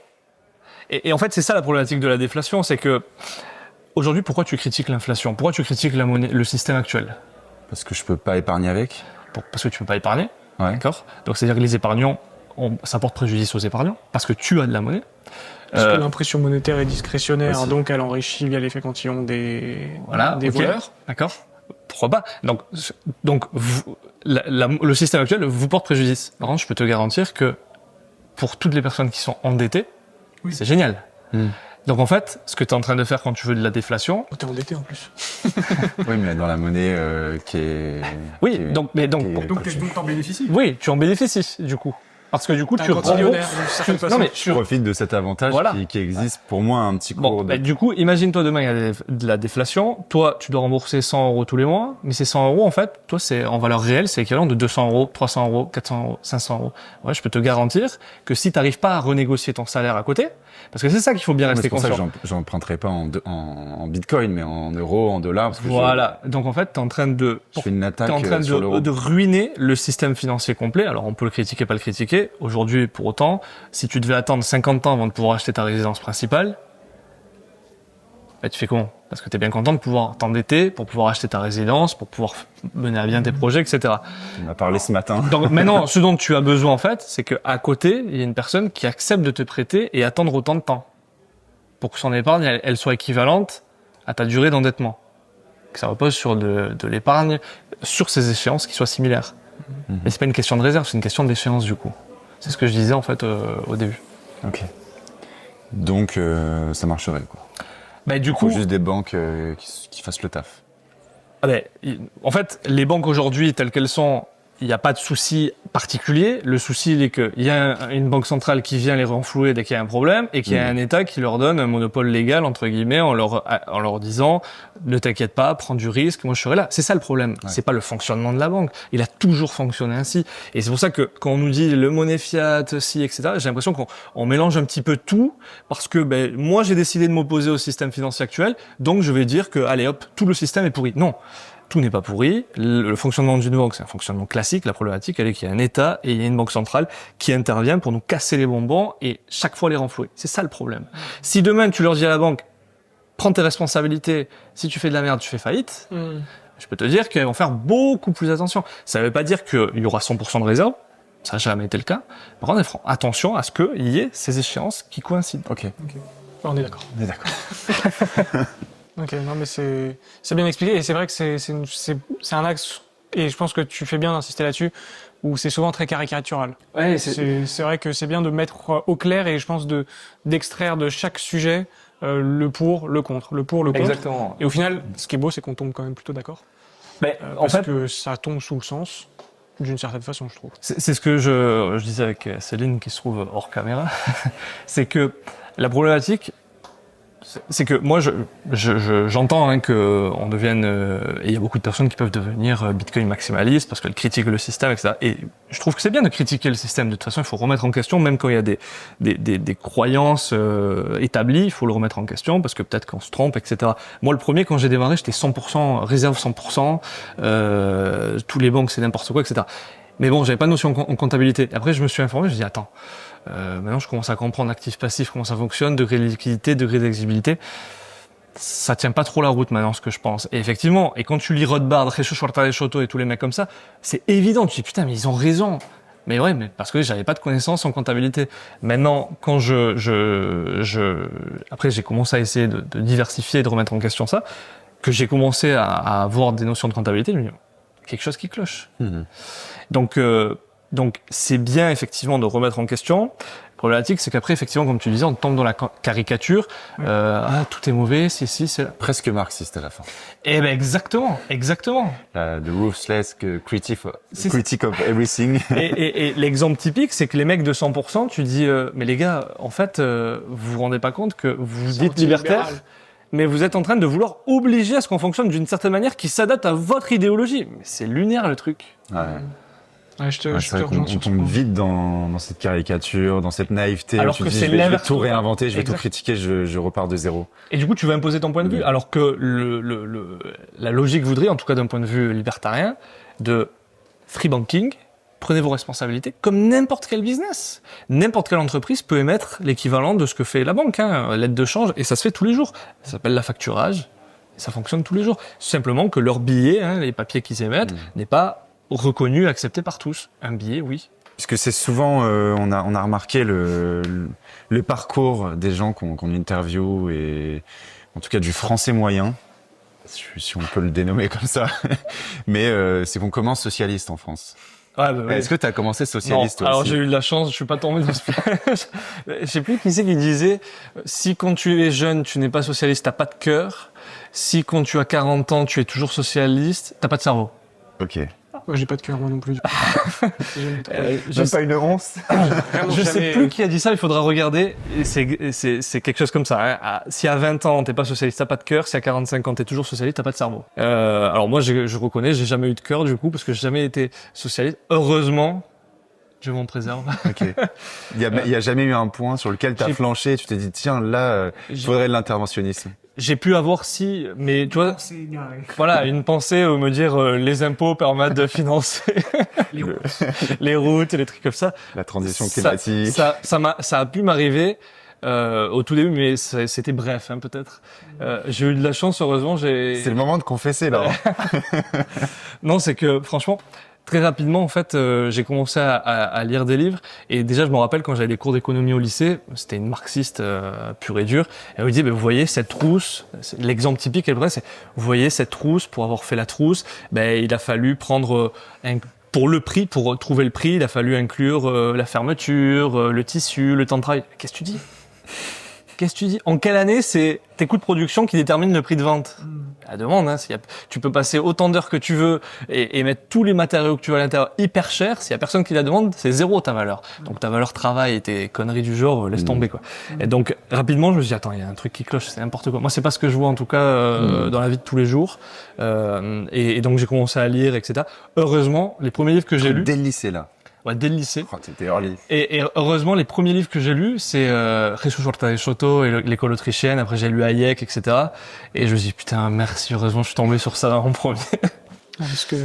Et en fait, c'est ça la problématique de la déflation, c'est que aujourd'hui, pourquoi tu critiques l'inflation? Pourquoi tu critiques la monnaie, le système actuel? Parce que je peux pas épargner avec. Parce que tu peux pas épargner, ouais. D'accord? Donc c'est-à-dire que les épargnants, ça porte préjudice aux épargnants parce que tu as de la monnaie. Parce que l'impression monétaire est discrétionnaire, aussi. Donc elle enrichit via l'effet cantillon des voleurs. D'accord. Pourquoi pas? Donc le système actuel vous porte préjudice. Par contre, je peux te garantir que pour toutes les personnes qui sont endettées, c'est génial. Donc en fait, ce que tu es en train de faire quand tu veux de la déflation... T'es endetté en plus. Oui, mais dans la monnaie qui est... Oui, donc t'en bénéficies. Oui, tu en bénéficies du coup. Parce que du coup, tu profites de cet avantage qui existe pour moi un petit cours. Du coup, imagine-toi demain, il y a de la déflation. Toi, tu dois rembourser 100 € tous les mois. Mais ces 100 €, en fait, toi, c'est en valeur réelle, c'est équivalent de 200 €, 300 €, 400 €, 500 €. Ouais, je peux te garantir que si tu n'arrives pas à renégocier ton salaire à côté, parce que c'est ça qu'il faut bien rester conscient. C'est pour ça que j'emprunterai pas en bitcoin, mais en euros, en dollars. Parce que Donc en fait, t'es en train de ruiner le système financier complet. Alors on peut le critiquer, pas le critiquer. Aujourd'hui, pour autant, si tu devais attendre 50 ans avant de pouvoir acheter ta résidence principale, bah, tu fais comment? Parce que t'es bien content de pouvoir t'endetter pour pouvoir acheter ta résidence, pour pouvoir mener à bien tes projets, etc. On a parlé ce matin. Donc maintenant, ce dont tu as besoin en fait, c'est qu'à côté, il y a une personne qui accepte de te prêter et attendre autant de temps pour que son épargne elle soit équivalente à ta durée d'endettement. Que ça repose sur de l'épargne sur ces échéances qui soient similaires. Mais c'est pas une question de réserve, c'est une question d'échéance du coup. C'est ce que je disais en fait au début. Ok. Donc ça marcherait quoi. Bah, du coup, faut juste des banques qui fassent le taf. En fait, les banques aujourd'hui telles qu'elles sont, il n'y a pas de souci particulier. Le souci, il est qu'il y a une banque centrale qui vient les renflouer dès qu'il y a un problème et qu'il y a un État qui leur donne un monopole légal, entre guillemets, en leur disant « Ne t'inquiète pas, prends du risque, moi je serai là ». C'est ça le problème. Ouais. C'est pas le fonctionnement de la banque. Il a toujours fonctionné ainsi. Et c'est pour ça que quand on nous dit le monnaie fiat, si, etc., j'ai l'impression qu'on mélange un petit peu tout parce que moi j'ai décidé de m'opposer au système financier actuel, donc je vais dire que, allez hop, tout le système est pourri. Non. Tout n'est pas pourri. Le fonctionnement d'une banque, c'est un fonctionnement classique. La problématique, elle est qu'il y a un État et il y a une banque centrale qui intervient pour nous casser les bonbons et chaque fois les renflouer. C'est ça le problème. Si demain, tu leur dis à la banque, prends tes responsabilités, si tu fais de la merde, tu fais faillite, je peux te dire qu'elles vont faire beaucoup plus attention. Ça ne veut pas dire qu'il y aura 100% de réserve. Ça n'a jamais été le cas. Par contre, elles feront attention à ce qu'il y ait ces échéances qui coïncident. Ok. On est d'accord. Ok, non mais c'est bien expliqué et c'est vrai que c'est un axe et je pense que tu fais bien d'insister là-dessus où c'est souvent très caricatural. Ouais, c'est vrai que c'est bien de mettre au clair et je pense d'extraire de chaque sujet le pour, le contre, le pour, le contre. Exactement. Et au final, ce qui est beau, c'est qu'on tombe quand même plutôt d'accord. Parce que ça tombe sous le sens d'une certaine façon, je trouve. C'est ce que je disais avec Céline qui se trouve hors caméra, c'est que la problématique c'est que moi, j'entends hein, que on devienne, et il y a beaucoup de personnes qui peuvent devenir Bitcoin maximalistes parce qu'elles critiquent le système, etc. Et je trouve que c'est bien de critiquer le système. De toute façon, il faut remettre en question, même quand il y a des croyances établies, il faut le remettre en question parce que peut-être qu'on se trompe, etc. Moi, le premier, quand j'ai démarré, j'étais 100%, réserve 100%, tous les banques, c'est n'importe quoi, etc. Mais bon, j'avais pas de notion en comptabilité. Après, je me suis informé, je me dis, attends, maintenant je commence à comprendre actif-passif, comment ça fonctionne, degré de liquidité, degré d'exigibilité. Ça tient pas trop la route maintenant, ce que je pense. Et effectivement, et quand tu lis Rothbard, Jesus Schwartz-Choto et tous les mecs comme ça, c'est évident. Tu dis, putain, mais ils ont raison. Mais ouais, mais parce que j'avais pas de connaissances en comptabilité. Maintenant, quand après j'ai commencé à essayer de diversifier et de remettre en question ça, que j'ai commencé à avoir des notions de comptabilité, je me dis, quelque chose qui cloche. Donc c'est bien effectivement de remettre en question. La problématique, c'est qu'après, effectivement, comme tu disais, on tombe dans la caricature. Tout est mauvais, c'est là. Presque marxiste à la fin. Eh ben exactement. The ruthless critique of everything. Et l'exemple typique, c'est que les mecs de 100%, tu dis, mais les gars, en fait, vous vous rendez pas compte que vous dites libertaire, mais vous êtes en train de vouloir obliger à ce qu'on fonctionne d'une certaine manière qui s'adapte à votre idéologie. Mais c'est lunaire le truc. Ouais, je te rejoins on tombe vite dans cette caricature, dans cette naïveté. Alors tu que dis, c'est je vais l'inverse. tout réinventer, je vais tout critiquer, je repars de zéro. Et du coup, tu vas imposer ton point de vue, alors que la logique voudrait, en tout cas d'un point de vue libertarien, de free banking, prenez vos responsabilités, comme n'importe quel business. N'importe quelle entreprise peut émettre l'équivalent de ce que fait la banque, l'aide de change, et ça se fait tous les jours. Ça s'appelle facturage, et ça fonctionne tous les jours. Simplement que leur billet, les papiers qu'ils émettent, n'est pas reconnu, accepté par tous. Un billet, oui. Puisque c'est souvent, on a remarqué le parcours des gens qu'on interviewe, et en tout cas du français moyen, si on peut le dénommer comme ça, mais c'est qu'on commence socialiste en France. Ouais, ouais. Est-ce que tu as commencé socialiste Non, alors aussi? j'ai eu de la chance, je suis pas tombé dans ce piège. Je sais plus qui c'est qui disait, si quand tu es jeune, tu n'es pas socialiste, t'as pas de cœur. Si quand tu as 40 ans, tu es toujours socialiste, t'as pas de cerveau. Ok. Ouais, j'ai pas de cœur moi non plus. Même pas une once. Je sais plus qui a dit ça, il faudra regarder. Et c'est quelque chose comme ça. Si à 20 ans t'es pas socialiste, t'as pas de cœur. Si à 45 ans t'es toujours socialiste, t'as pas de cerveau. Alors moi, je reconnais, j'ai jamais eu de cœur du coup parce que j'ai jamais été socialiste. Heureusement, je m'en préserve. Ok. Il y a jamais eu un point sur lequel t'as flanché et tu t'es dit tiens là, il faudrait de l'interventionnisme. J'ai pu avoir mais tu vois, voilà, une pensée où me dire les impôts permettent de financer les routes et les trucs comme ça. La transition climatique. Ça a pu m'arriver au tout début, mais c'était bref, peut-être. J'ai eu de la chance, heureusement. C'est le moment de confesser là. Non, c'est que franchement. Très rapidement, en fait, j'ai commencé à lire des livres. Et déjà, je me rappelle quand j'avais des cours d'économie au lycée, c'était une marxiste pure et dure. Elle me disait, vous voyez cette trousse, l'exemple typique, c'est, vous voyez cette trousse, pour avoir fait la trousse, il a fallu prendre pour trouver le prix, il a fallu inclure la fermeture, le tissu, le temps de travail. Qu'est-ce que tu dis? En quelle année c'est tes coûts de production qui déterminent le prix de vente? La demande, tu peux passer autant d'heures que tu veux et mettre tous les matériaux que tu veux à l'intérieur hyper cher. S'il y a personne qui la demande, c'est zéro ta valeur. Donc ta valeur travail et tes conneries du genre, laisse tomber quoi. Et donc rapidement, je me suis dit attends, il y a un truc qui cloche, c'est n'importe quoi. Moi, c'est pas ce que je vois en tout cas dans la vie de tous les jours. Et donc j'ai commencé à lire, etc. Heureusement, les premiers livres que j'ai lus dès le lycée là. Ouais, dès le lycée. Oh, t'étais early. Et heureusement, les premiers livres que j'ai lus, c'est Jesus Schwartz-Choto et l'école autrichienne. Après, j'ai lu Hayek, etc. Et je me suis dit, putain, merci, heureusement, je suis tombé sur ça en premier. Parce que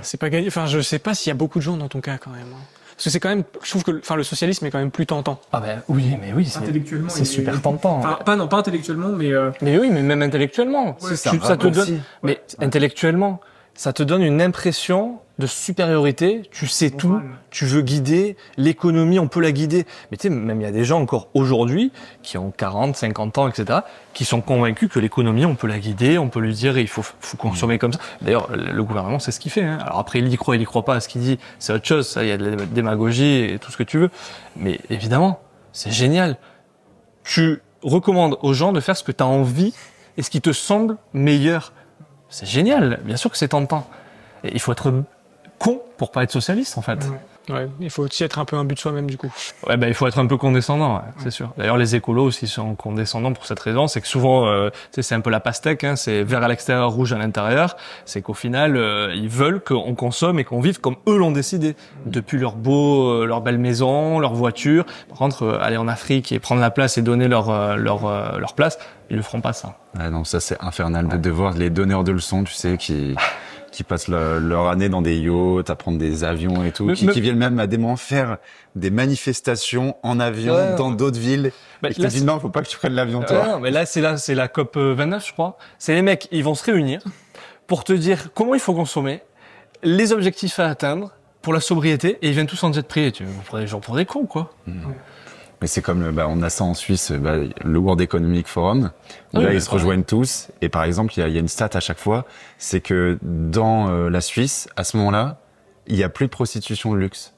c'est pas gagné. Enfin, je sais pas s'il y a beaucoup de gens dans ton cas quand même. Parce que c'est quand même, je trouve que le socialisme est quand même plus tentant. Ah ben oui, intellectuellement, c'est super tentant. Enfin, pas intellectuellement, mais. Mais oui, mais même intellectuellement. Ouais, ça te donne. Mais intellectuellement, ça te donne une impression de supériorité, tu sais tout, tu veux guider, l'économie, on peut la guider. Mais tu sais, même il y a des gens encore aujourd'hui, qui ont 40, 50 ans, etc., qui sont convaincus que l'économie, on peut la guider, on peut lui dire, il faut consommer comme ça. D'ailleurs, le gouvernement, c'est ce qu'il fait. Alors après, il y croit pas à ce qu'il dit, c'est autre chose, ça, il y a de la démagogie et tout ce que tu veux. Mais évidemment, c'est génial. Tu recommandes aux gens de faire ce que tu as envie et ce qui te semble meilleur. C'est génial, bien sûr que c'est tentant. Et il faut être con pour pas être socialiste, en fait. Ouais, il faut aussi être un peu imbu de soi-même du coup. Ouais, il faut être un peu condescendant, c'est sûr. D'ailleurs, les écolos aussi sont condescendants pour cette raison. C'est que souvent, c'est un peu la pastèque, hein, c'est vert à l'extérieur, rouge à l'intérieur. C'est qu'au final, ils veulent qu'on consomme et qu'on vive comme eux l'ont décidé. Depuis leur belle maison, leur voiture. Par contre, aller en Afrique et prendre la place et donner leur place, ils le feront pas, ça. Ah non, ça c'est infernal de voir les donneurs de leçons, tu sais, qui passent leur année dans des yachts, à prendre des avions et tout, qui viennent même à des moments faire des manifestations en avion dans d'autres villes. Et je te dis non, faut pas que tu prennes l'avion toi. Non, mais là c'est la COP 29, je crois. C'est les mecs, ils vont se réunir pour te dire comment il faut consommer, les objectifs à atteindre pour la sobriété, et ils viennent tous en jet privé. Vous prenez les gens pour des cons, quoi. Mais c'est comme, on a ça en Suisse, le World Economic Forum, où là, ils se rejoignent tous. Et par exemple, il y a une stat à chaque fois, c'est que dans la Suisse, à ce moment-là, il y a plus de prostitution de luxe.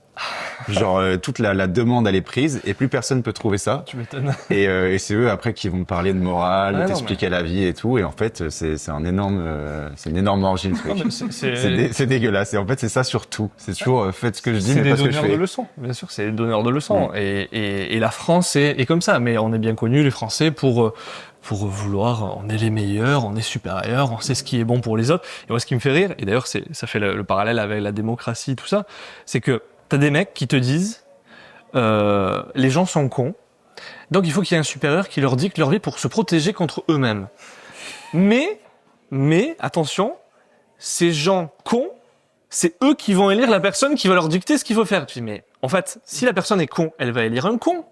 Genre, toute la demande, elle est prise, et plus personne peut trouver ça. Tu m'étonnes. Et c'est eux, après, qui vont te parler de morale, t'expliquer la vie et tout. Et en fait, c'est une énorme orgie, le truc. C'est dégueulasse. Et en fait, c'est ça surtout. C'est toujours, faites ce que je dis, mais pas ce que je fais. C'est des donneurs de leçons. Bien sûr, c'est des donneurs de leçons. Et la France est comme ça. Mais on est bien connus, les Français, pour vouloir, on est les meilleurs, on est supérieurs, on sait ce qui est bon pour les autres. Et moi, ce qui me fait rire, et d'ailleurs, ça fait le parallèle avec la démocratie, tout ça, c'est que t'as des mecs qui te disent, les gens sont cons, donc il faut qu'il y ait un supérieur qui leur dicte leur vie pour se protéger contre eux-mêmes. Mais, attention, ces gens cons, c'est eux qui vont élire la personne qui va leur dicter ce qu'il faut faire. Tu dis, mais en fait, si la personne est con, elle va élire un con.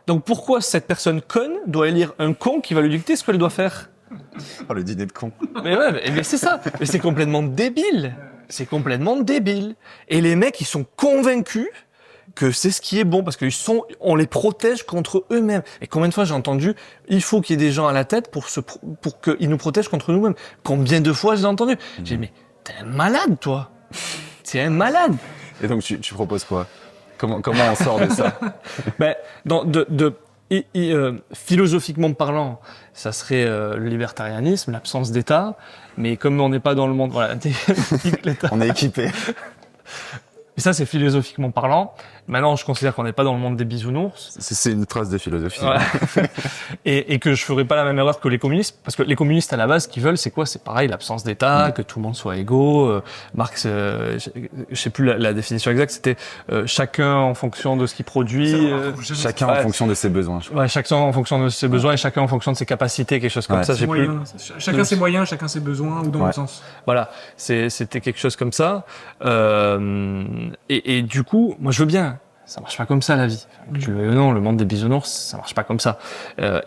Donc pourquoi cette personne conne doit élire un con qui va lui dicter ce qu'elle doit faire? Oh, le dîner de con. Mais c'est ça. Mais c'est complètement débile. C'est complètement débile. Et les mecs, ils sont convaincus que c'est ce qui est bon parce on les protège contre eux-mêmes. Et combien de fois j'ai entendu, il faut qu'il y ait des gens à la tête pour qu'ils nous protègent contre nous-mêmes. Combien de fois j'ai entendu? J'ai dit, mais t'es un malade, toi. T'es un malade. Et donc, tu proposes quoi? Comment on sort de ça? Philosophiquement parlant, ça serait le libertarianisme, l'absence d'État, mais comme on n'est pas dans le monde, voilà, on est équipé. Et ça, c'est philosophiquement parlant. Maintenant, je considère qu'on n'est pas dans le monde des bisounours. C'est une phrase de philosophie. Ouais. et que je ferai pas la même erreur que les communistes. Parce que les communistes, à la base, ce qu'ils veulent, c'est quoi? C'est pareil, l'absence d'État, que tout le monde soit égaux. Marx, je sais plus la définition exacte, c'était chacun en fonction de ce qu'il produit. Chacun en fonction de ses besoins. Ouais, chacun en fonction de ses besoins et chacun en fonction de ses capacités, quelque chose comme ça. J'ai plus... Chacun ses moyens, chacun ses besoins, ou dans le sens. Voilà, c'était quelque chose comme ça. Et du coup, moi je veux bien. Ça marche pas comme ça la vie. Tu le veux ou non, le monde des bisounours, ça marche pas comme ça.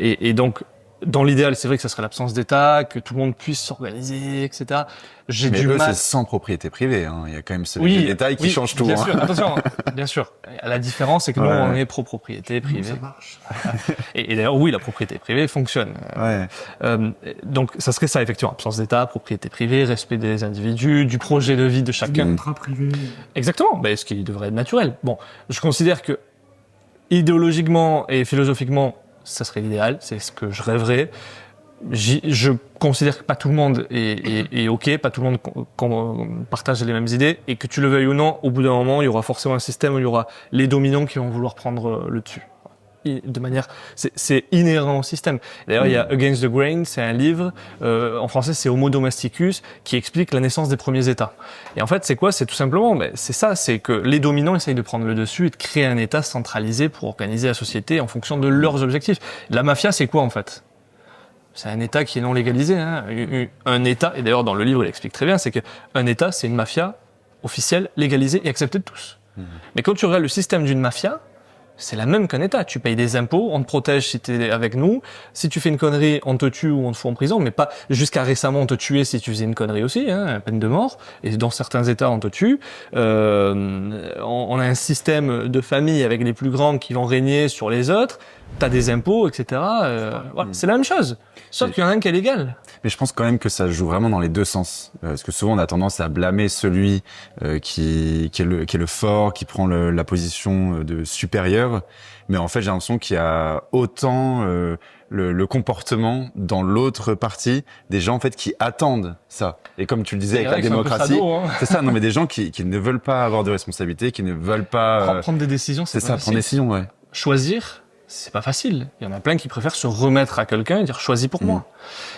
Et donc, dans l'idéal, c'est vrai que ça serait l'absence d'État, que tout le monde puisse s'organiser, etc. Mais eux, c'est sans propriété privée. Hein. Il y a quand même ce détail qui change tout. Bien sûr, attention, bien sûr. La différence, c'est que nous, on est pro-propriété privée. Ça marche. Et d'ailleurs, oui, la propriété privée fonctionne. Donc, ça serait ça, effectivement. Absence d'État, propriété privée, respect des individus, du projet de vie de chacun. Du contrat privé. Exactement. Ce qui devrait être naturel. Bon, je considère que idéologiquement et philosophiquement, ça serait l'idéal. C'est ce que je rêverais. Je considère que pas tout le monde est OK, pas tout le monde partage les mêmes idées, et que tu le veuilles ou non, au bout d'un moment, il y aura forcément un système où il y aura les dominants qui vont vouloir prendre le dessus. De manière, c'est inhérent au système. D'ailleurs, il y a Against the Grain, c'est un livre, en français c'est Homo Domesticus, qui explique la naissance des premiers États. Et en fait, c'est quoi? C'est tout simplement, c'est ça, c'est que les dominants essayent de prendre le dessus et de créer un État centralisé pour organiser la société en fonction de leurs objectifs. La mafia, c'est quoi en fait? C'est un État qui est non légalisé. Hein. Un État, et d'ailleurs dans le livre il explique très bien, c'est qu'un État, c'est une mafia officielle, légalisée et acceptée de tous. Mais quand tu regardes le système d'une mafia, c'est la même qu'un État. Tu payes des impôts, on te protège si t'es avec nous. Si tu fais une connerie, on te tue ou on te fout en prison, mais pas jusqu'à récemment on te tuait si tu faisais une connerie aussi, hein, peine de mort. Et dans certains États, on te tue. On a un système de famille avec les plus grands qui vont régner sur les autres. t'as des impôts, etc. Voilà, c'est la même chose. Sauf qu'il y en a un qui est légal. Mais je pense quand même que ça joue vraiment dans les deux sens. Parce que souvent, on a tendance à blâmer celui qui est le fort, qui prend la position de supérieur. Mais en fait, j'ai l'impression qu'il y a autant le comportement dans l'autre partie des gens en fait qui attendent ça. Et comme tu le disais avec la démocratie, c'est ça. Non, mais des gens qui ne veulent pas avoir de responsabilité, qui ne veulent pas prendre des décisions. C'est ça, prendre des décisions, ouais. Choisir. C'est pas facile. Il y en a plein qui préfèrent se remettre à quelqu'un et dire choisis pour moi.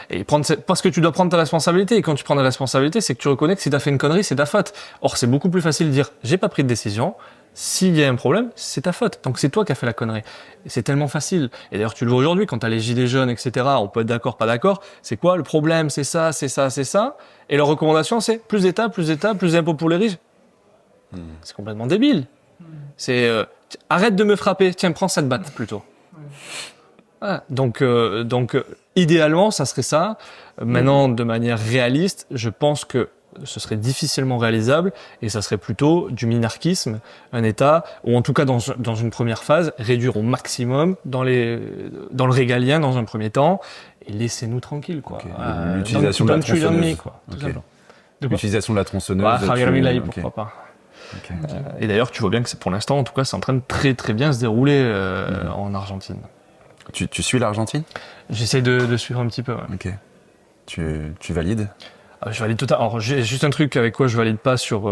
Et parce que tu dois prendre ta responsabilité. Et quand tu prends ta responsabilité, c'est que tu reconnais que si t'as fait une connerie, c'est ta faute. Or, c'est beaucoup plus facile de dire j'ai pas pris de décision. S'il y a un problème, c'est ta faute. Donc c'est toi qui as fait la connerie. Et c'est tellement facile. Et d'ailleurs, tu le vois aujourd'hui quand t'as les gilets jaunes, etc. On peut être d'accord, pas d'accord. C'est quoi le problème? C'est ça, c'est ça, c'est ça. Et leur recommandation, c'est plus d'État, plus d'impôts pour les riches. C'est complètement débile. C'est arrête de me frapper, tiens, prends cette batte plutôt. Voilà. Donc, idéalement, ça serait ça. Maintenant, de manière réaliste, je pense que ce serait difficilement réalisable et ça serait plutôt du minarchisme, un État, ou en tout cas dans une première phase, réduire au maximum dans le régalien dans un premier temps et laissez-nous tranquilles, quoi. Okay. L'utilisation de la tronçonneuse. L'utilisation de la tronçonneuse. Javier Milei, pourquoi pas. Okay. Et d'ailleurs, tu vois bien que pour l'instant, en tout cas, c'est en train de très très bien se dérouler en Argentine. Tu suis l'Argentine? J'essaie de suivre un petit peu. Ouais. Ok. Tu valides? Je valide totalement. Alors, j'ai juste un truc avec quoi je valide pas sur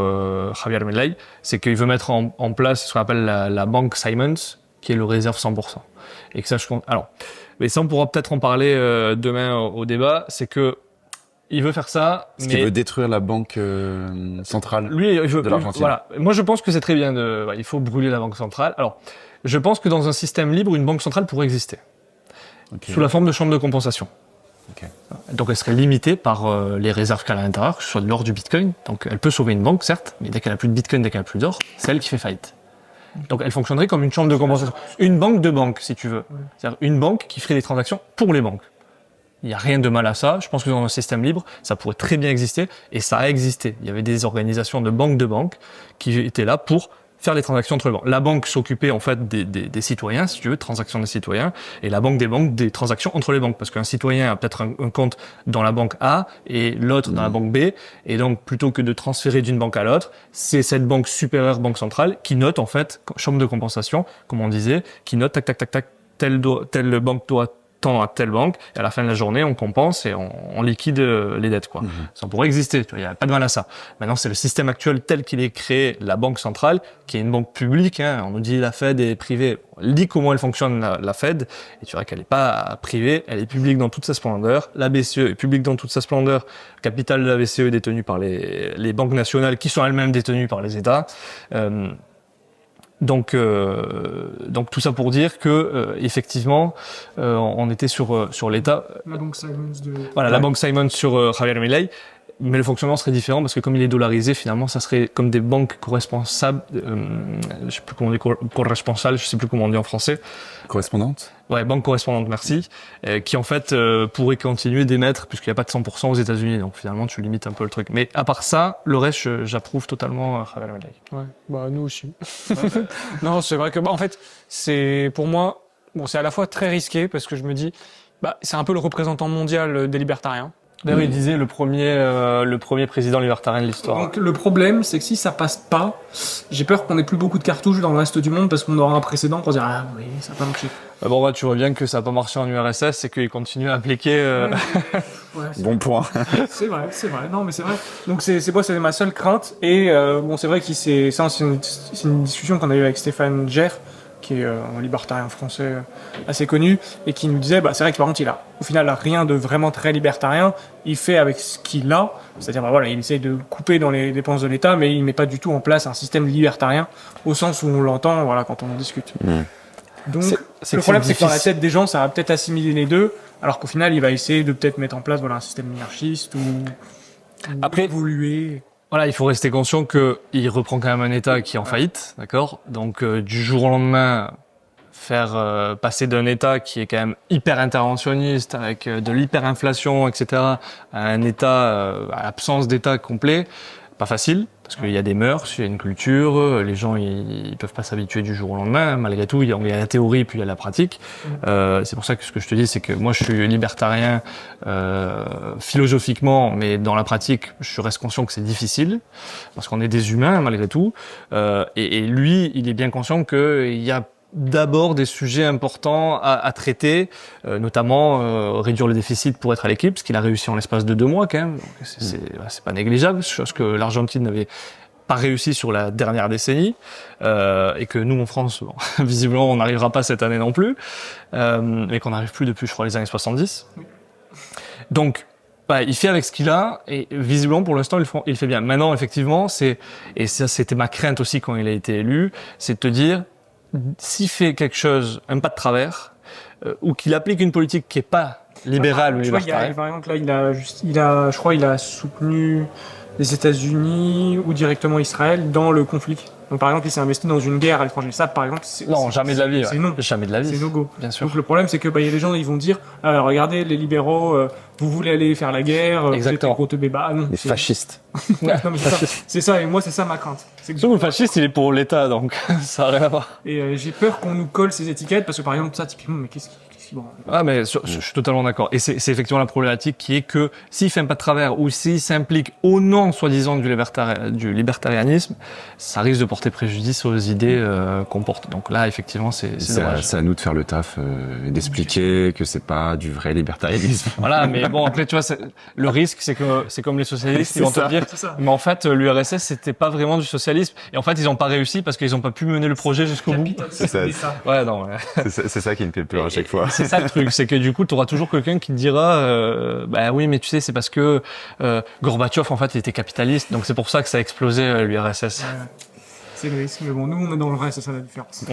Javier Milei, c'est qu'il veut mettre en place ce qu'on appelle la banque Simons, qui est le réserve 100%. Et que ça, alors, mais ça, on pourra peut-être en parler demain au débat. C'est que il veut faire ça. Parce qu'il veut détruire la banque centrale de l'Argentine. Voilà. Moi, je pense que c'est très bien il faut brûler la banque centrale. Alors, je pense que dans un système libre, une banque centrale pourrait exister. Sous la forme de chambre de compensation. Donc, elle serait limitée par les réserves qu'elle a à l'intérieur, que ce soit de l'or, du bitcoin. Donc, elle peut sauver une banque, certes, mais dès qu'elle a plus de bitcoin, dès qu'elle a plus d'or, c'est elle qui fait faillite. Donc, elle fonctionnerait comme une chambre de compensation. Une banque de banques, si tu veux. C'est-à-dire une banque qui ferait des transactions pour les banques. Il n'y a rien de mal à ça. Je pense que dans un système libre, ça pourrait très bien exister. Et ça a existé. Il y avait des organisations de banques qui étaient là pour faire les transactions entre les banques. La banque s'occupait en fait des citoyens, si tu veux, transactions des citoyens, et la banque des transactions entre les banques. Parce qu'un citoyen a peut-être un compte dans la banque A et l'autre dans la banque B. Et donc, plutôt que de transférer d'une banque à l'autre, c'est cette banque supérieure, banque centrale, qui note en fait, chambre de compensation, comme on disait, qui note tac, tac, tac, tac, telle banque doit tant à telle banque, et à la fin de la journée, on compense et on liquide les dettes, quoi. Ça pourrait exister, il n'y a pas de mal à ça. Maintenant, c'est le système actuel tel qu'il est créé, la banque centrale, qui est une banque publique, on nous dit la Fed est privée. On dit comment elle fonctionne, la Fed, et tu verras qu'elle n'est pas privée, elle est publique dans toute sa splendeur. La BCE est publique dans toute sa splendeur. Le capital de la BCE est détenu par les banques nationales, qui sont elles-mêmes détenues par les États. Donc tout ça pour dire que effectivement on était sur l'État. La banque Simons la banque Simons sur Javier Milei, mais le fonctionnement serait différent parce que comme il est dollarisé, finalement ça serait comme des banques corresponsables, je sais plus comment on dit, corresponsales, je sais plus comment on dit en français. Correspondante. Ouais, banque correspondante, merci, qui en fait pourrait continuer d'émettre puisqu'il n'y a pas de 100% aux États-Unis, donc finalement tu limites un peu le truc. Mais à part ça, le reste, j'approuve totalement Javier Milei. Ouais, bah nous aussi. Non, c'est vrai que en fait, c'est pour moi, c'est à la fois très risqué parce que je me dis, c'est un peu le représentant mondial des libertariens. D'ailleurs, il disait le premier président libertarien de l'histoire. Donc le problème, c'est que si ça passe pas, j'ai peur qu'on ait plus beaucoup de cartouches dans le reste du monde parce qu'on aura un précédent pour dire ah oui, ça n'a pas marché. Bon, tu vois bien que ça n'a pas marché en URSS et qu'il continue à appliquer. Bon point. C'est vrai. Non, mais c'est vrai. Donc c'est ma seule crainte. Et c'est vrai que c'est une discussion qu'on a eue avec Stéphane Gère, qui est un libertarien français assez connu, et qui nous disait, c'est vrai que par contre, il a au final rien de vraiment très libertarien, il fait avec ce qu'il a, c'est-à-dire il essaie de couper dans les dépenses de l'État, mais il met pas du tout en place un système libertarien, au sens où on l'entend quand on en discute. Donc, le problème, c'est que dans la tête des gens, ça va peut-être assimiler les deux, alors qu'au final, il va essayer de peut-être mettre en place un système minarchiste, ou après évoluer. Voilà, il faut rester conscient qu'il reprend quand même un État qui est en faillite, d'accord? Donc du jour au lendemain, faire passer d'un État qui est quand même hyper interventionniste, avec de l'hyperinflation, etc., à un État à l'absence d'État complet, pas facile, parce qu'il y a des mœurs, il y a une culture, les gens ils peuvent pas s'habituer du jour au lendemain. Malgré tout, il y a la théorie puis il y a la pratique. C'est pour ça que ce que je te dis, c'est que moi je suis libertarien philosophiquement, mais dans la pratique, je reste conscient que c'est difficile, parce qu'on est des humains malgré tout. Et lui, il est bien conscient qu'il y a d'abord des sujets importants à traiter, notamment réduire le déficit pour être à l'équipe, ce qu'il a réussi en l'espace de 2 mois quand même. C'est pas négligeable, chose que l'Argentine n'avait pas réussi sur la dernière décennie, et que nous en France, bon, visiblement on n'arrivera pas cette année non plus, mais qu'on n'arrive plus depuis je crois les années 70. Donc il fait avec ce qu'il a, et visiblement pour l'instant il fait bien. Maintenant effectivement et ça c'était ma crainte aussi quand il a été élu, c'est de te dire, s'il fait quelque chose, un pas de travers, ou qu'il applique une politique qui est pas libérale ou libertarienne. Par exemple, là, je crois, il a soutenu les États-Unis ou directement Israël dans le conflit. Donc, par exemple, il s'est investi dans une guerre à l'étranger. Ça, par exemple, jamais de la vie. C'est non. Jamais de la vie. C'est no go. Bien sûr. Donc, le problème, c'est que, il y a des gens, ils vont dire, regardez, les libéraux, vous voulez aller faire la guerre, exactement. Vous êtes contre Béba. Ah, non. Les fascistes. Non, mais c'est ça, et moi, c'est ça ma crainte. Surtout le fasciste, il est pour l'État, donc ça n'a rien à voir. Et j'ai peur qu'on nous colle ces étiquettes, parce que, par exemple, ça, typiquement, mais qu'est-ce qui bon. Ah, mais je suis totalement d'accord. Et c'est effectivement la problématique qui est que s'il fait un pas de travers ou s'il s'implique au nom, soi-disant, du libertarianisme, ça risque de porter préjudice aux idées qu'on porte. Donc là, effectivement, c'est dommage. C'est à nous de faire le taf et d'expliquer que c'est pas du vrai libertarianisme. Voilà, mais bon, après, tu vois, le risque, c'est que c'est comme les socialistes, ils vont te dire, mais en fait, l'URSS, c'était pas vraiment du socialisme. Et en fait, ils ont pas réussi parce qu'ils ont pas pu mener le projet jusqu'au bout. C'est ça. Ouais, non, ouais. C'est ça qui me fait peur à chaque fois. C'est ça le truc, c'est que du coup, tu auras toujours quelqu'un qui te dira, bah oui, mais tu sais, c'est parce que Gorbatchev, en fait, il était capitaliste, donc c'est pour ça que ça a explosé l'URSS. C'est le risque, mais bon, nous, on est dans le vrai, c'est ça la différence.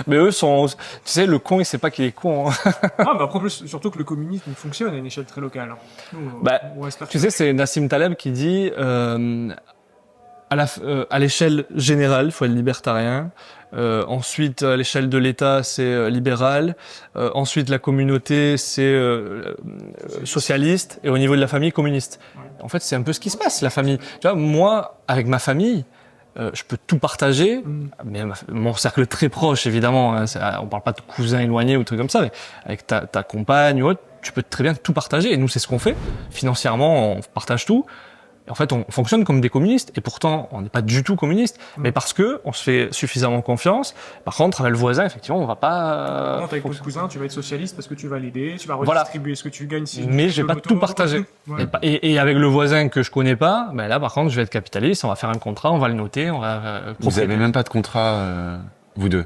Mais eux sont, tu sais, le con, il sait pas qu'il est con. Hein. Après, surtout que le communisme fonctionne à une échelle très locale. Nous, tu sais, c'est Nassim Taleb qui dit, à l'échelle générale, il faut être libertarien. Ensuite, à l'échelle de l'État, c'est libéral. Ensuite, la communauté, c'est socialiste. Et au niveau de la famille, communiste. Ouais. En fait, c'est un peu ce qui se passe, la famille. Tu vois, moi, avec ma famille, je peux tout partager, mais mon cercle très proche, évidemment. Hein, on parle pas de cousins éloignés ou trucs comme ça, mais avec ta compagne ou autre, tu peux très bien tout partager. Et nous, c'est ce qu'on fait. Financièrement, on partage tout. Et en fait, on fonctionne comme des communistes, et pourtant, on n'est pas du tout communiste, mais parce que on se fait suffisamment confiance. Par contre, avec le voisin, effectivement, on va pas. Avec ton cousin, tu vas être socialiste parce que tu vas l'aider, tu vas redistribuer ce que tu gagnes. Mais je vais pas tout partager. Ouais. Et avec le voisin que je connais pas, ben là, par contre, je vais être capitaliste. On va faire un contrat, on va le noter, on va. Vous avez même pas de contrat, vous deux,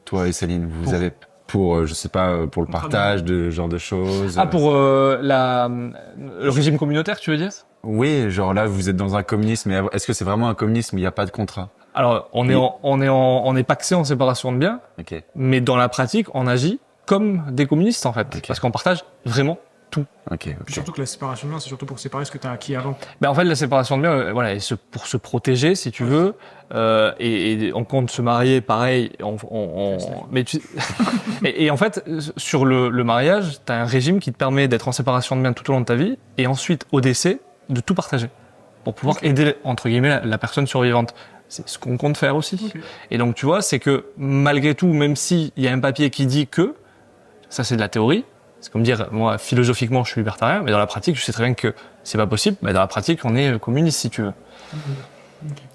toi et Céline. Vous avez pour, je sais pas, pour le partage de ce genre de choses. Ah, pour le régime communautaire, tu veux dire? Oui, genre là, vous êtes dans un communisme, mais est-ce que c'est vraiment un communisme où il n'y a pas de contrat? Alors, on est pacsé en séparation de biens, mais dans la pratique, on agit comme des communistes, en fait, parce qu'on partage vraiment tout. Surtout que la séparation de biens, c'est surtout pour séparer ce que tu as acquis avant. Ben, en fait, la séparation de biens, voilà, pour se protéger, si tu veux, et on compte se marier, pareil, mais et en fait, sur le mariage, tu as un régime qui te permet d'être en séparation de biens tout au long de ta vie, et ensuite, au décès, de tout partager pour pouvoir aider, entre guillemets, la personne survivante. C'est ce qu'on compte faire aussi. Et donc, tu vois, c'est que malgré tout, même s'il y a un papier qui dit que, ça c'est de la théorie, c'est comme dire, moi, philosophiquement, je suis libertarien, mais dans la pratique, je sais très bien que c'est pas possible, mais dans la pratique, on est communiste, si tu veux.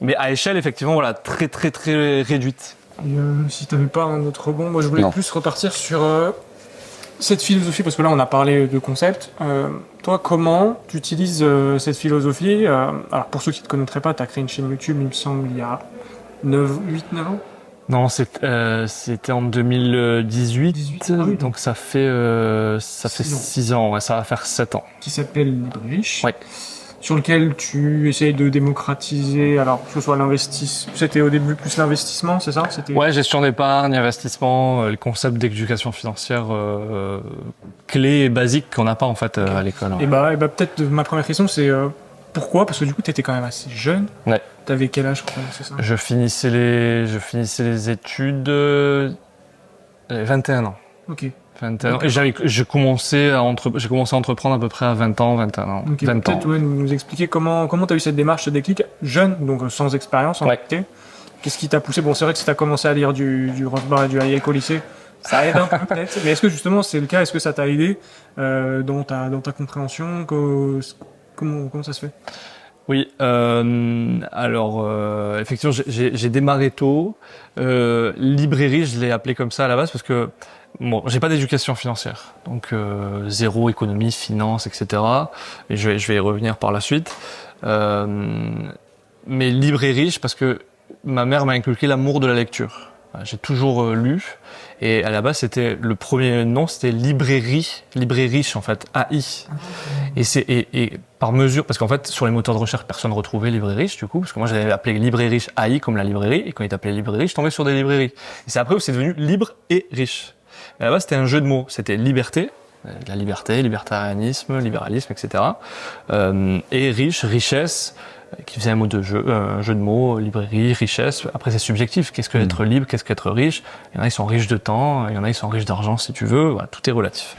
Mais à échelle, effectivement, voilà, très, très, très réduite. Et si t'avais pas un autre rebond, moi, je voulais plus repartir sur cette philosophie, parce que là, on a parlé de concept. Toi, comment tu utilises cette philosophie alors, pour ceux qui te connaîtraient pas, tu as créé une chaîne YouTube, il me semble, il y a 8-9 ans. Non, c'était en 2018, donc ça fait 6 ans, ouais, ça va faire 7 ans. Qui s'appelle Libre-Riche. Ouais. Sur lequel tu essayes de démocratiser, alors que ce soit l'investissement, c'était au début plus l'investissement, c'est ça? Ouais, gestion d'épargne, investissement, le concept d'éducation financière clé et basique qu'on n'a pas en fait à l'école. Ouais. Et bah peut-être ma première question c'est pourquoi? Parce que du coup t'étais quand même assez jeune. Ouais. T'avais quel âge quand c'est ça? Je finissais les études, 21 ans. Ok. 21 ans. Et j'ai commencé à entreprendre à peu près à 20 ans, 21 ans. Okay, 20 peut-être ans. nous expliquer comment tu as eu cette démarche, ce déclic, jeune, donc sans expérience en réalité. Qu'est-ce qui t'a poussé? Bon, c'est vrai que si tu as commencé à lire du Rothbard et du Hayek au lycée, ça aide un peu peut-être. Mais est-ce que justement c'est le cas? Est-ce que ça t'a aidé dans ta compréhension? Comment ça se fait? Oui, alors effectivement, j'ai démarré tôt. Librairie, je l'ai appelé comme ça à la base parce que bon, j'ai pas d'éducation financière, donc zéro économie, finance, etc. Et je vais y revenir par la suite. Mais librairie, parce que ma mère m'a inculqué l'amour de la lecture. J'ai toujours lu, et à la base c'était le premier nom, c'était librairie en fait, AI. Et par mesure, parce qu'en fait sur les moteurs de recherche personne ne retrouvait librairie du coup, parce que moi j'avais appelé librairie AI comme la librairie, et quand il t'appelait librairie, je tombais sur des librairies. Et c'est après où c'est devenu libre et riche. Et à la base c'était un jeu de mots, c'était liberté, la liberté, libertarianisme, libéralisme, etc. Et riche, richesse, qui faisait un jeu de mots, librairie, richesse. Après, c'est subjectif. Qu'est-ce que être libre? Qu'est-ce qu'être riche? Il y en a, ils sont riches de temps. Il y en a, ils sont riches d'argent, si tu veux. Voilà, tout est relatif.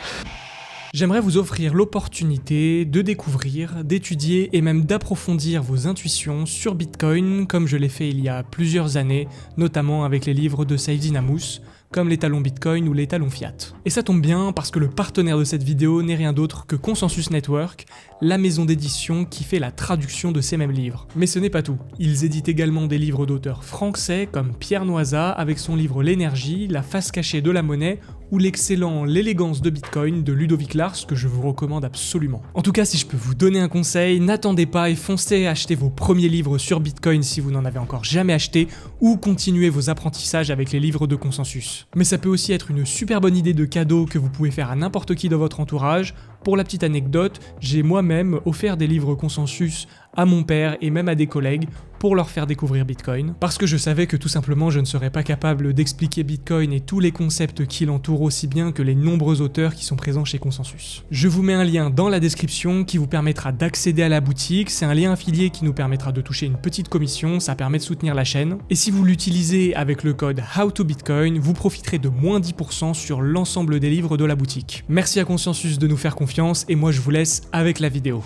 J'aimerais vous offrir l'opportunité de découvrir, d'étudier et même d'approfondir vos intuitions sur Bitcoin, comme je l'ai fait il y a plusieurs années, notamment avec les livres de Saïfdine Ammous, comme les talons Bitcoin ou les talons Fiat. Et ça tombe bien parce que le partenaire de cette vidéo n'est rien d'autre que Consensus Network, la maison d'édition qui fait la traduction de ces mêmes livres. Mais ce n'est pas tout. Ils éditent également des livres d'auteurs français comme Pierre Noisa avec son livre L'énergie, la face cachée de la monnaie ou l'excellent L'élégance de Bitcoin de Ludovic Lars que je vous recommande absolument. En tout cas, si je peux vous donner un conseil, n'attendez pas et foncez acheter vos premiers livres sur Bitcoin si vous n'en avez encore jamais acheté, ou continuez vos apprentissages avec les livres de Consensus. Mais ça peut aussi être une super bonne idée de cadeau que vous pouvez faire à n'importe qui dans votre entourage. Pour la petite anecdote, j'ai moi-même offert des livres Consensus à mon père et même à des collègues pour leur faire découvrir Bitcoin, parce que je savais que tout simplement je ne serais pas capable d'expliquer Bitcoin et tous les concepts qui l'entourent aussi bien que les nombreux auteurs qui sont présents chez Consensus. Je vous mets un lien dans la description qui vous permettra d'accéder à la boutique, c'est un lien affilié qui nous permettra de toucher une petite commission, ça permet de soutenir la chaîne, et si vous l'utilisez avec le code HowToBitcoin, vous profiterez de moins 10% sur l'ensemble des livres de la boutique. Merci à Consensus de nous faire confiance, et moi je vous laisse avec la vidéo.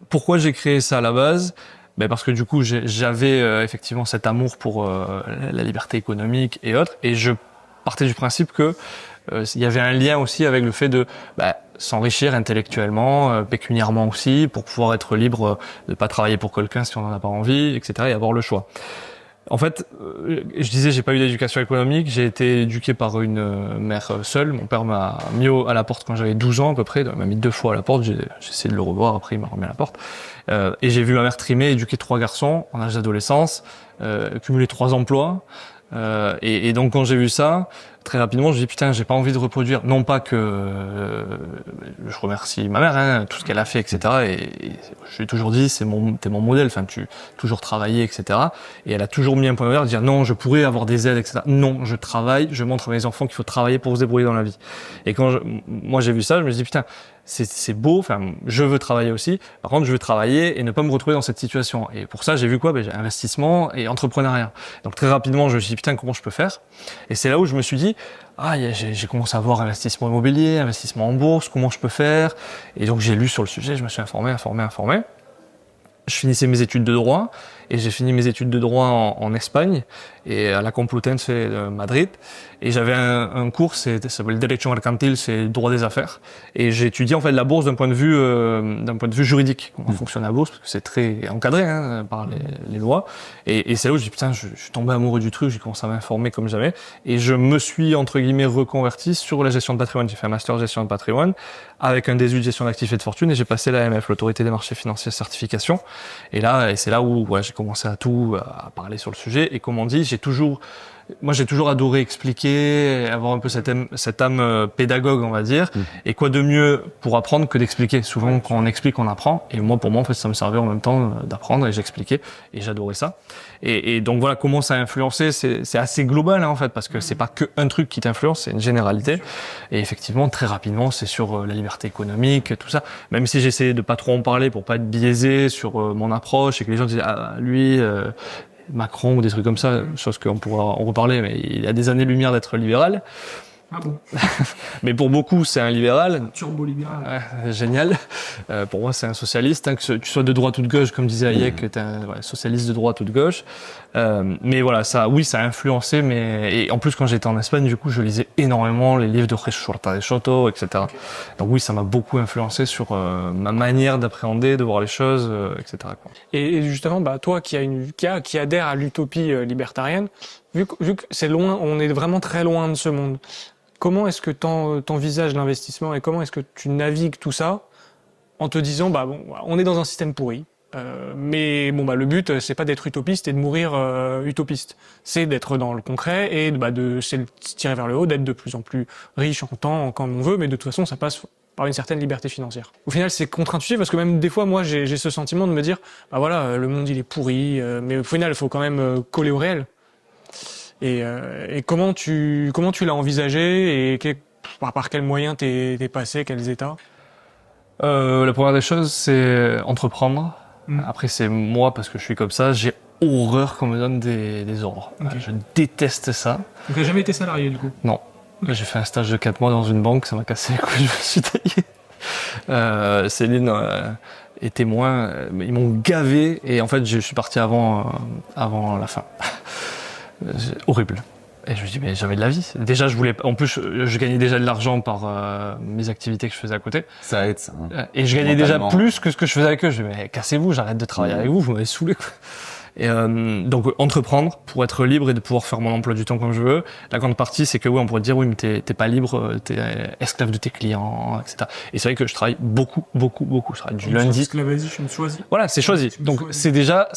Pourquoi j'ai créé ça à la base? Parce que du coup j'avais effectivement cet amour pour la liberté économique et autres, et je partais du principe que il y avait un lien aussi avec le fait de s'enrichir intellectuellement, pécuniairement aussi, pour pouvoir être libre de pas travailler pour quelqu'un si on n'en a pas envie, etc., et avoir le choix. En fait, je disais, j'ai pas eu d'éducation économique, j'ai été éduqué par une mère seule. Mon père m'a mis à la porte quand j'avais 12 ans à peu près, il m'a mis 2 fois à la porte, j'ai essayé de le revoir, après il m'a remis à la porte. Et j'ai vu ma mère trimer, éduquer 3 garçons en âge d'adolescence, cumuler 3 emplois. Et donc quand j'ai vu ça, très rapidement, je me dis putain, j'ai pas envie de reproduire. Non pas que je remercie ma mère, tout ce qu'elle a fait, etc. Et je lui ai toujours dit, t'es mon modèle. Enfin, tu toujours travaillé, etc. Et elle a toujours mis un point d'honneur, de dire non, je pourrais avoir des aides, etc. Non, je travaille, je montre à mes enfants qu'il faut travailler pour se débrouiller dans la vie. Et quand moi j'ai vu ça, je me dis putain, c'est beau. Enfin, je veux travailler aussi. Par contre, je veux travailler et ne pas me retrouver dans cette situation. Et pour ça, j'ai vu quoi? J'ai investissement et entrepreneuriat. Donc très rapidement, je me suis dit putain, comment je peux faire? Et c'est là où je me suis dit j'ai commencé à voir investissement immobilier, investissement en bourse, comment je peux faire? Et donc j'ai lu sur le sujet, je me suis informé. Je finissais mes études de droit, et j'ai fini mes études de droit en Espagne, et à la Complutense de Madrid. Et j'avais un cours, ça s'appelle Derecho Mercantil, c'est droit des affaires. Et j'ai étudié en fait la bourse d'un point de vue juridique, comment fonctionne la bourse, parce que c'est très encadré par les lois. Et c'est là où je dis putain, je suis tombé amoureux du truc, j'ai commencé à m'informer comme jamais. Et je me suis entre guillemets reconverti sur la gestion de patrimoine. J'ai fait un master de gestion de patrimoine avec un DSU de gestion d'actifs et de fortune, et j'ai passé l'AMF, l'autorité des marchés financiers certification. Et c'est là où j'ai commencé à parler sur le sujet. Et comme on dit, j'ai toujours adoré expliquer, avoir un peu cette âme pédagogue, on va dire. Et quoi de mieux pour apprendre que d'expliquer? Souvent, quand on explique, on apprend. Et moi, pour moi, en fait, ça me servait en même temps d'apprendre, et j'expliquais. Et j'adorais ça. Et donc voilà, comment ça a influencé, c'est assez global, en fait, parce que c'est pas que un truc qui t'influence, c'est une généralité. Et effectivement, très rapidement, c'est sur la liberté économique, tout ça. Même si j'essayais de pas trop en parler pour pas être biaisé sur mon approche, et que les gens disaient, lui, Macron ou des trucs comme ça, chose qu'on pourra en reparler, mais il a des années-lumière d'être libéral. Ah bon? Mais pour beaucoup, c'est un libéral. Turbo-libéral. Ouais, génial. Pour moi, c'est un socialiste. Hein, que tu sois de droite ou de gauche, comme disait Hayek, t'es un socialiste de droite ou de gauche. Mais voilà, ça a influencé. Et en plus, quand j'étais en Espagne, du coup, je lisais énormément les livres de Jesús Huerta de Soto, etc. Okay. Donc oui, ça m'a beaucoup influencé sur ma manière d'appréhender, de voir les choses, etc. Quoi. Et justement, toi qui adhère à l'utopie libertarienne, vu que c'est loin, on est vraiment très loin de ce monde. Comment est-ce que t'envisages l'investissement et comment est-ce que tu navigues tout ça en te disant on est dans un système pourri, mais le but c'est pas d'être utopiste et de mourir utopiste, c'est d'être dans le concret et de se tirer vers le haut, d'être de plus en plus riche en temps quand on veut, mais de toute façon ça passe par une certaine liberté financière. Au final, c'est contre-intuitif parce que même des fois, moi, j'ai ce sentiment de me dire, le monde il est pourri, mais au final, il faut quand même coller au réel. Et comment tu l'as envisagé et par quels moyens t'es passé, quels états? La première des choses, c'est entreprendre. Après, c'est moi parce que je suis comme ça. J'ai horreur qu'on me donne des ordres. Okay. Je déteste ça. Donc, t'as jamais été salarié du coup? Non. Okay. J'ai fait un stage de 4 mois dans une banque, ça m'a cassé les couilles, je me suis taillé. Céline est témoin, ils m'ont gavé et en fait, je suis parti avant la fin. Horrible. Et je me dis, mais j'avais de la vie. Déjà, en plus, je gagnais déjà de l'argent par mes activités que je faisais à côté. Ça aide, ça. Hein. Et je gagnais déjà plus que ce que je faisais avec eux. Je me dis, mais cassez-vous, j'arrête de travailler avec vous, vous m'avez saoulé, quoi. Et donc entreprendre pour être libre et de pouvoir faire mon emploi du temps comme je veux. La grande partie, c'est que on pourrait dire mais t'es pas libre, t'es esclave de tes clients, etc. Et c'est vrai que je travaille beaucoup. Je travaille du lundi. Esclavagisme choisi. Voilà, c'est choisi. Donc c'est déjà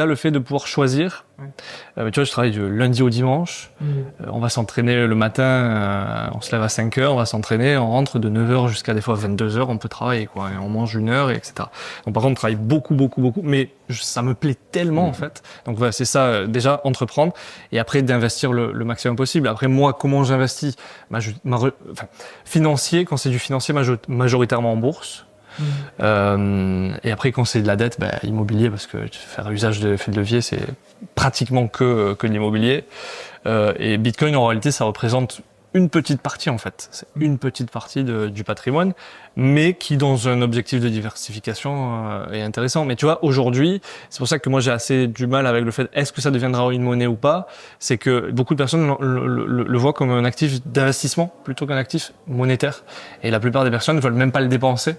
le fait de pouvoir choisir. Ouais. Tu vois, je travaille du lundi au dimanche. On va s'entraîner le matin, on se lève à 5h, on va s'entraîner, on rentre de 9h jusqu'à des fois 22h, on peut travailler, quoi. Et on mange 1 heure, etc. Donc par contre, on travaille beaucoup, mais ça me plaît tellement, en fait. Donc voilà, c'est ça, déjà, entreprendre. Et après, d'investir le maximum possible. Après, moi, comment j'investis? Financier, quand c'est du financier, majoritairement en bourse. Et après, quand c'est de la dette, immobilier, parce que faire usage de effet de levier, c'est pratiquement que de l'immobilier. Et Bitcoin, en réalité, ça représente une petite partie, en fait. C'est une petite partie du patrimoine, mais qui, dans un objectif de diversification, est intéressant. Mais tu vois, aujourd'hui, c'est pour ça que moi, j'ai assez du mal avec le fait, est-ce que ça deviendra une monnaie ou pas? C'est que beaucoup de personnes le voient comme un actif d'investissement plutôt qu'un actif monétaire. Et la plupart des personnes ne veulent même pas le dépenser.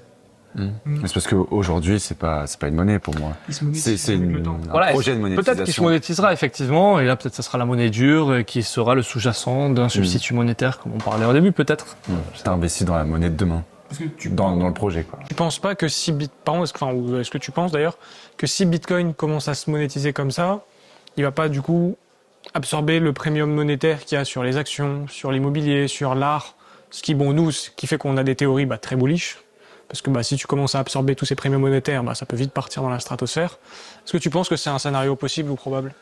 C'est parce qu'aujourd'hui, c'est pas une monnaie pour moi. C'est un projet de monétisation. Peut-être qu'il se monétisera, effectivement, et là, peut-être ça sera la monnaie dure qui sera le sous-jacent d'un substitut monétaire, comme on parlait au début, peut-être. T'as investi dans la monnaie de demain. Parce que dans le projet, quoi. Tu penses pas que est-ce que tu penses d'ailleurs que si Bitcoin commence à se monétiser comme ça, il va pas, du coup, absorber le premium monétaire qu'il y a sur les actions, sur l'immobilier, sur l'art, ce qui fait qu'on a des théories très bullish. Parce que si tu commences à absorber tous ces premiums monétaires, ça peut vite partir dans la stratosphère. Est-ce que tu penses que c'est un scénario possible ou probable?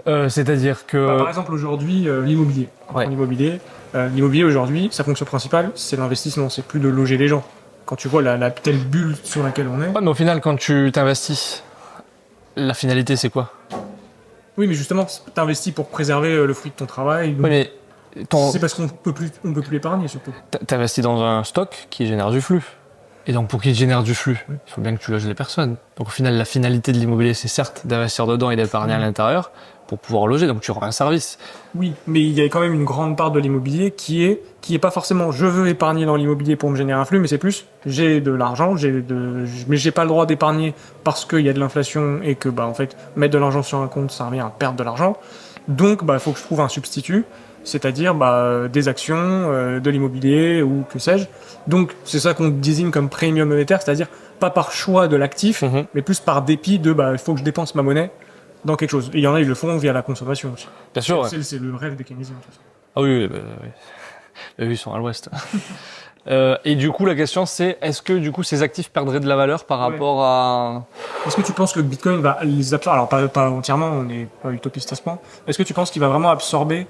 C'est-à-dire que... par exemple, aujourd'hui, l'immobilier. Ouais. L'immobilier, aujourd'hui, sa fonction principale, c'est l'investissement, c'est plus de loger les gens. Quand tu vois la telle bulle sur laquelle on est... Ouais, mais au final, quand tu t'investis, la finalité, c'est quoi? Oui, mais justement, t'investis pour préserver le fruit de ton travail. Donc... Oui, mais... C'est parce qu'on peut plus l'épargner, surtout. T'investis dans un stock qui génère du flux. Et donc, pour qu'il génère du flux, il faut bien que tu loges les personnes. Donc, au final, la finalité de l'immobilier, c'est certes d'investir dedans et d'épargner à l'intérieur pour pouvoir loger. Donc, tu rends un service. Oui, mais il y a quand même une grande part de l'immobilier qui est pas forcément je veux épargner dans l'immobilier pour me générer un flux, mais c'est plus j'ai de l'argent, mais j'ai pas le droit d'épargner parce qu'il y a de l'inflation et que, en fait, mettre de l'argent sur un compte, ça revient à perdre de l'argent. Donc, il faut que je trouve un substitut. C'est-à-dire des actions, de l'immobilier ou que sais-je. Donc c'est ça qu'on désigne comme premium monétaire, c'est-à-dire pas par choix de l'actif, mais plus par dépit de il faut que je dépense ma monnaie dans quelque chose. Et il y en a, ils le font via la consommation aussi. Bien sûr. C'est le rêve des keynésiens. Ah oui. Ils sont à l'ouest. Et du coup, la question c'est, est-ce que du coup ces actifs perdraient de la valeur par rapport à... Est-ce que tu penses que le Bitcoin va les absorber? Alors pas entièrement, on n'est pas utopiste à ce point. Est-ce que tu penses qu'il va vraiment absorber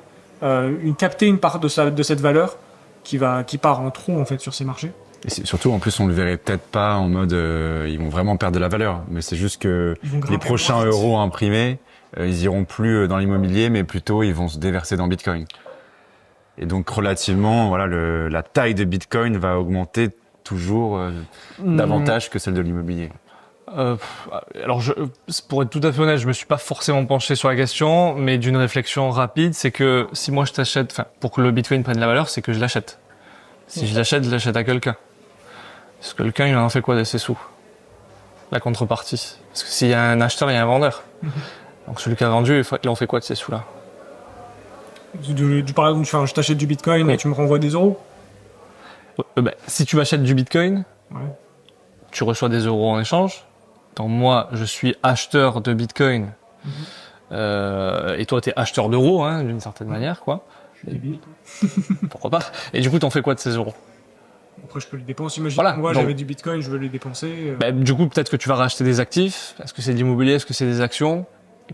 capter une part de cette valeur qui part en trou en fait sur ces marchés? Et surtout, en plus, on le verrait peut-être pas en mode ils vont vraiment perdre de la valeur, mais c'est juste que les prochains euros imprimés, ils iront plus dans l'immobilier, mais plutôt ils vont se déverser dans Bitcoin. Et donc relativement, voilà, la taille de Bitcoin va augmenter toujours davantage que celle de l'immobilier. Alors, pour être tout à fait honnête, je me suis pas forcément penché sur la question, mais d'une réflexion rapide, c'est que si moi je t'achète, enfin, pour que le Bitcoin prenne de la valeur, c'est que je l'achète. Si je l'achète à quelqu'un. Parce que quelqu'un, il en fait quoi de ses sous? La contrepartie. Parce que s'il y a un acheteur, il y a un vendeur. Donc celui qui a vendu, il en fait quoi de ces sous-là? Par exemple, je t'achète du Bitcoin et tu me renvoies des euros. Si tu m'achètes du Bitcoin, tu reçois des euros en échange. Donc moi, je suis acheteur de Bitcoin. Et toi, tu es acheteur d'euros, hein, d'une certaine manière, quoi. Je suis débile. Pourquoi pas? Et du coup, t'en fais quoi de ces euros? Après, je peux les dépenser. Imagine, moi, j'avais du Bitcoin, je veux les dépenser. Du coup, peut-être que tu vas racheter des actifs. Est-ce que c'est de l'immobilier? Est-ce que c'est des actions?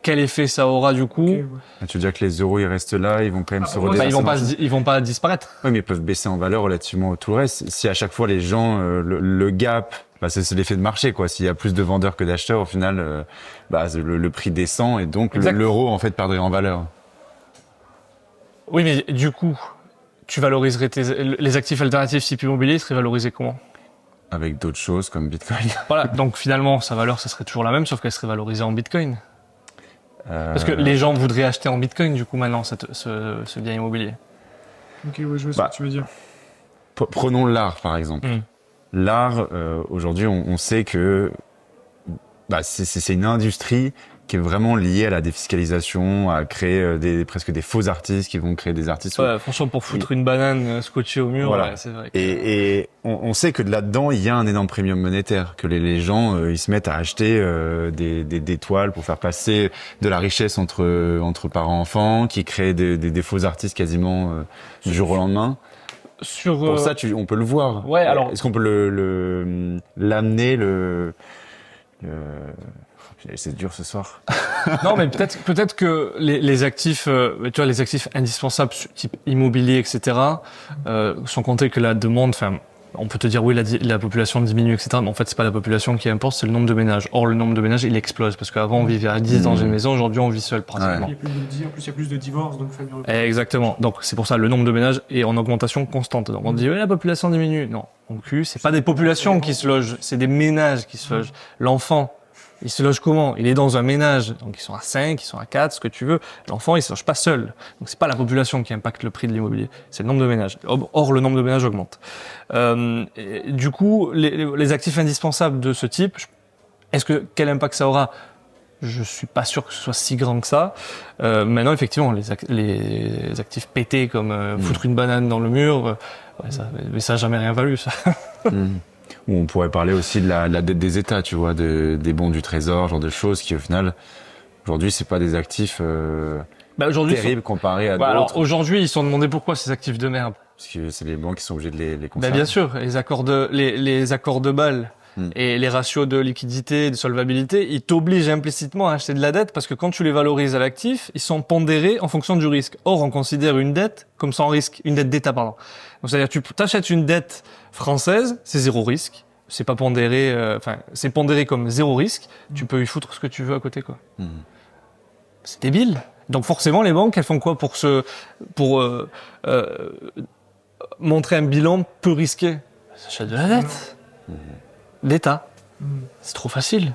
Quel effet ça aura du coup? Tu veux dire que les euros, ils restent là, ils vont quand même se redéplacer. Ils vont pas disparaître. Oui, mais ils peuvent baisser en valeur relativement tout le reste. Si à chaque fois les gens, le gap, c'est l'effet de marché, quoi. S'il y a plus de vendeurs que d'acheteurs, au final, le prix descend et donc l'euro en fait perdrait en valeur. Oui, mais du coup, tu valoriserais les actifs alternatifs type immobilier seraient valorisés comment? Avec d'autres choses comme Bitcoin. Voilà, donc finalement, sa valeur, ça serait toujours la même, sauf qu'elle serait valorisée en Bitcoin. Parce que les gens voudraient acheter en Bitcoin, du coup, maintenant, ce bien immobilier. Ok, oui, je vois ce que tu veux dire. Prenons l'art, par exemple. L'art, aujourd'hui, on sait que c'est une industrie qui est vraiment liée à la défiscalisation, à créer presque des faux artistes qui vont créer des artistes. Ouais, franchement, pour foutre une banane scotchée au mur, voilà. Ouais, c'est vrai. Et on sait que là-dedans, il y a un énorme premium monétaire, que les gens, ils se mettent à acheter des toiles pour faire passer de la richesse entre parents-enfants, qui créent des faux artistes quasiment du jour au lendemain. Pour ça, on peut le voir. Ouais, alors. Est-ce qu'on peut l'amener c'est dur ce soir. Non, mais peut-être que les actifs, tu vois, les actifs indispensables, type immobilier, etc., sans compter que la demande, enfin, on peut te dire oui, la population diminue, etc., mais en fait, c'est pas la population qui importe, c'est le nombre de ménages. Or, le nombre de ménages, il explose, parce qu'avant, on vivait à 10 dans une maison, aujourd'hui, on vit seul, pratiquement. Ouais. En plus, il y a plus de divorces, donc Exactement. Donc, c'est pour ça, le nombre de ménages est en augmentation constante. Donc, on dit, oui, la population diminue. Non. Donc, c'est pas des populations qui se logent, c'est des ménages qui se logent. L'enfant, il se loge comment? Il est dans un ménage. Donc, ils sont à 5, ils sont à 4, ce que tu veux. L'enfant, il se loge pas seul. Donc, c'est pas la population qui impacte le prix de l'immobilier. C'est le nombre de ménages. Or, le nombre de ménages augmente. Du coup, les actifs indispensables de ce type, quel impact ça aura? Je suis pas sûr que ce soit si grand que ça. Maintenant, effectivement, les actifs pétés comme foutre une banane dans le mur, mais ça a jamais rien valu, ça. Ou on pourrait parler aussi de la dette des États, tu vois, des bons du trésor, genre de choses qui, au final, aujourd'hui, c'est pas des actifs terribles comparés à d'autres. Alors, aujourd'hui, ils sont demandés pourquoi ces actifs de merde. Parce que c'est les banques qui sont obligées de les conserver. Bien sûr, les accords de Bâle et les ratios de liquidité, de solvabilité, ils t'obligent implicitement à acheter de la dette parce que quand tu les valorises à l'actif, ils sont pondérés en fonction du risque. Or, on considère une dette comme sans risque, une dette d'État, pardon. Donc, c'est-à-dire, tu t'achètes une dette française, c'est zéro risque. C'est pas pondéré, c'est pondéré comme zéro risque. Tu peux y foutre ce que tu veux à côté, quoi. C'est débile. Donc, forcément, les banques, elles font quoi pour montrer un bilan peu risqué? Elles s'achètent de la dette. D'État. C'est trop facile.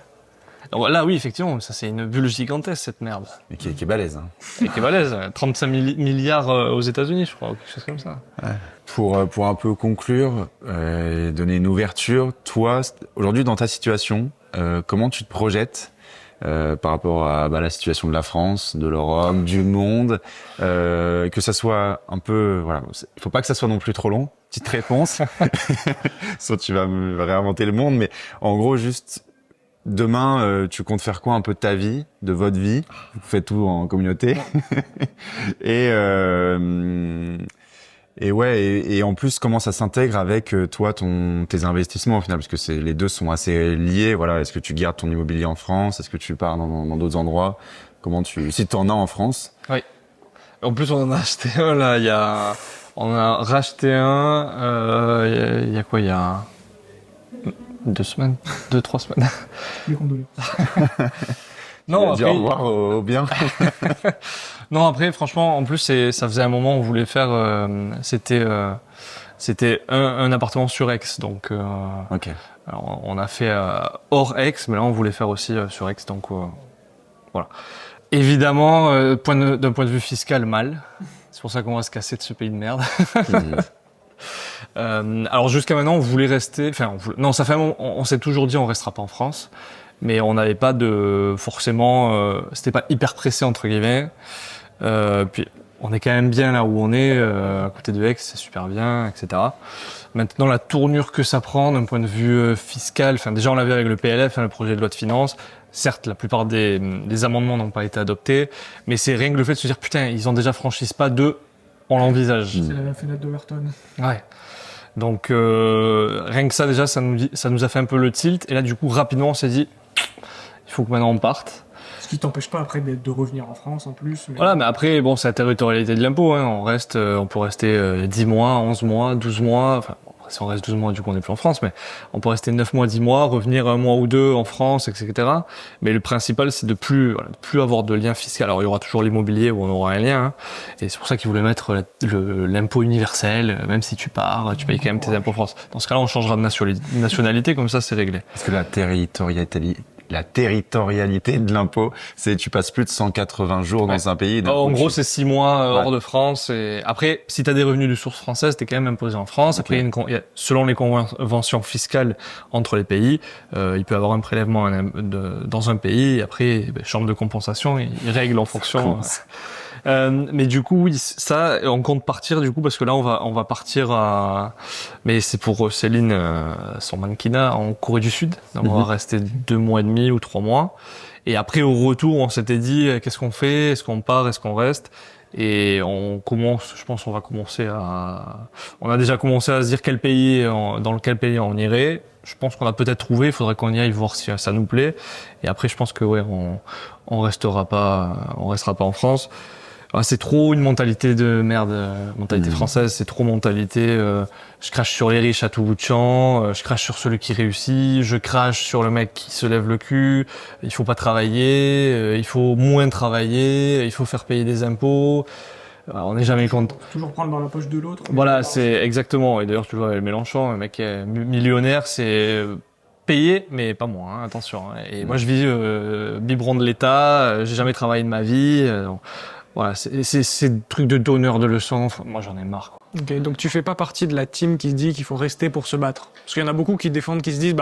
Donc là, oui, effectivement, ça c'est une bulle gigantesque, cette merde. Mais qui est balèze. Hein. Et qui est balèze. 35 milliards aux États-Unis, je crois, ou quelque chose comme ça. Ouais. Pour un peu conclure, et donner une ouverture, toi, aujourd'hui, dans ta situation, comment tu te projettes par rapport à la situation de la France, de l'Europe, du monde, que ça soit un peu, voilà, il faut pas que ça soit non plus trop long. Petite réponse, soit tu vas me réinventer le monde, mais en gros, juste demain, tu comptes faire quoi un peu de ta vie, de votre vie? Vous faites tout en communauté, et en plus, comment ça s'intègre avec toi, tes investissements au final, parce que les deux sont assez liés. Voilà, est-ce que tu gardes ton immobilier en France? Est-ce que tu pars dans d'autres endroits? Si t'en as en France? Oui. En plus, on en a acheté un là. On a racheté un. Il y a quoi? Il y a 2 semaines, 2-3 semaines. Les condoléances. Non, après, au revoir au bien. Non, après, franchement, en plus, ça faisait un moment où on voulait faire, c'était un appartement sur Aix, donc. Ok. Alors, on a fait hors Aix, mais là, on voulait faire aussi sur Aix, donc voilà. Évidemment, d'un point de vue fiscal, mal. C'est pour ça qu'on va se casser de ce pays de merde. Alors jusqu'à maintenant, on voulait rester. Non, ça fait un moment, on s'est toujours dit on restera pas en France, mais on n'avait pas forcément. C'était pas hyper pressé entre guillemets. Puis on est quand même bien là où on est, à côté de Aix, c'est super bien, etc. Maintenant, la tournure que ça prend d'un point de vue fiscal, déjà on l'a vu avec le PLF, le projet de loi de finances. Certes, la plupart des amendements n'ont pas été adoptés, mais c'est rien que le fait de se dire putain, ils ont déjà franchi ce pas on l'envisage. C'est la fenêtre d'Overton. Ouais. Donc rien que ça déjà, ça nous a fait un peu le tilt. Et là, du coup, rapidement, on s'est dit, il faut que maintenant on parte. Ce qui t'empêche pas après de revenir en France en plus. Voilà, mais après, bon, c'est la territorialité de l'impôt. Hein. On peut rester 10 mois, 11 mois, 12 mois. Enfin, si on reste 12 mois, du coup, on n'est plus en France, mais on peut rester 9 mois, 10 mois, revenir 1 mois ou 2 en France, etc. Mais le principal, c'est de plus avoir de lien fiscal. Alors, il y aura toujours l'immobilier où on aura un lien, hein. Et c'est pour ça qu'ils voulaient mettre l'impôt universel. Même si tu pars, tu payes quand même tes impôts en France. Dans ce cas-là, on changera de nationalité, comme ça, c'est réglé. Parce que la territorialité de l'impôt, c'est tu passes plus de 180 jours dans un pays. En gros, c'est 6 mois hors de France. Et après, si tu as des revenus de source française, t'es quand même imposé en France. Après, selon les conventions fiscales entre les pays, il peut y avoir un prélèvement dans un pays. Et après, chambre de compensation, ils règlent en fonction. Mais du coup, oui, ça, on compte partir du coup parce que là, on va partir mais c'est pour Céline, son mannequinat en Corée du Sud. Donc, on va rester 2 mois et demi ou 3 mois. Et après, au retour, on s'était dit, qu'est-ce qu'on fait? Est-ce qu'on part? Est-ce qu'on reste? Et on a déjà commencé à se dire dans lequel pays on irait. Je pense qu'on a peut-être trouvé, il faudrait qu'on y aille voir si ça nous plaît. Et après, je pense que on restera pas en France. C'est trop une mentalité de merde, mentalité française, c'est trop mentalité, je crache sur les riches à tout bout de champ, je crache sur celui qui réussit, je crache sur le mec qui se lève le cul, il faut pas travailler, il faut moins travailler, il faut faire payer des impôts. On n'est jamais content. Toujours prendre dans la poche de l'autre. Voilà, c'est exactement. Et d'ailleurs, tu vois, Mélenchon, un mec qui est millionnaire, c'est payé, mais pas moi, hein, attention. Et moi, je vis biberon de l'État, j'ai jamais travaillé de ma vie. Voilà, c'est des trucs de donneur de leçons. Enfin, moi, j'en ai marre, quoi. Ok, donc tu fais pas partie de la team qui se dit qu'il faut rester pour se battre. Parce qu'il y en a beaucoup qui défendent, qui se disent,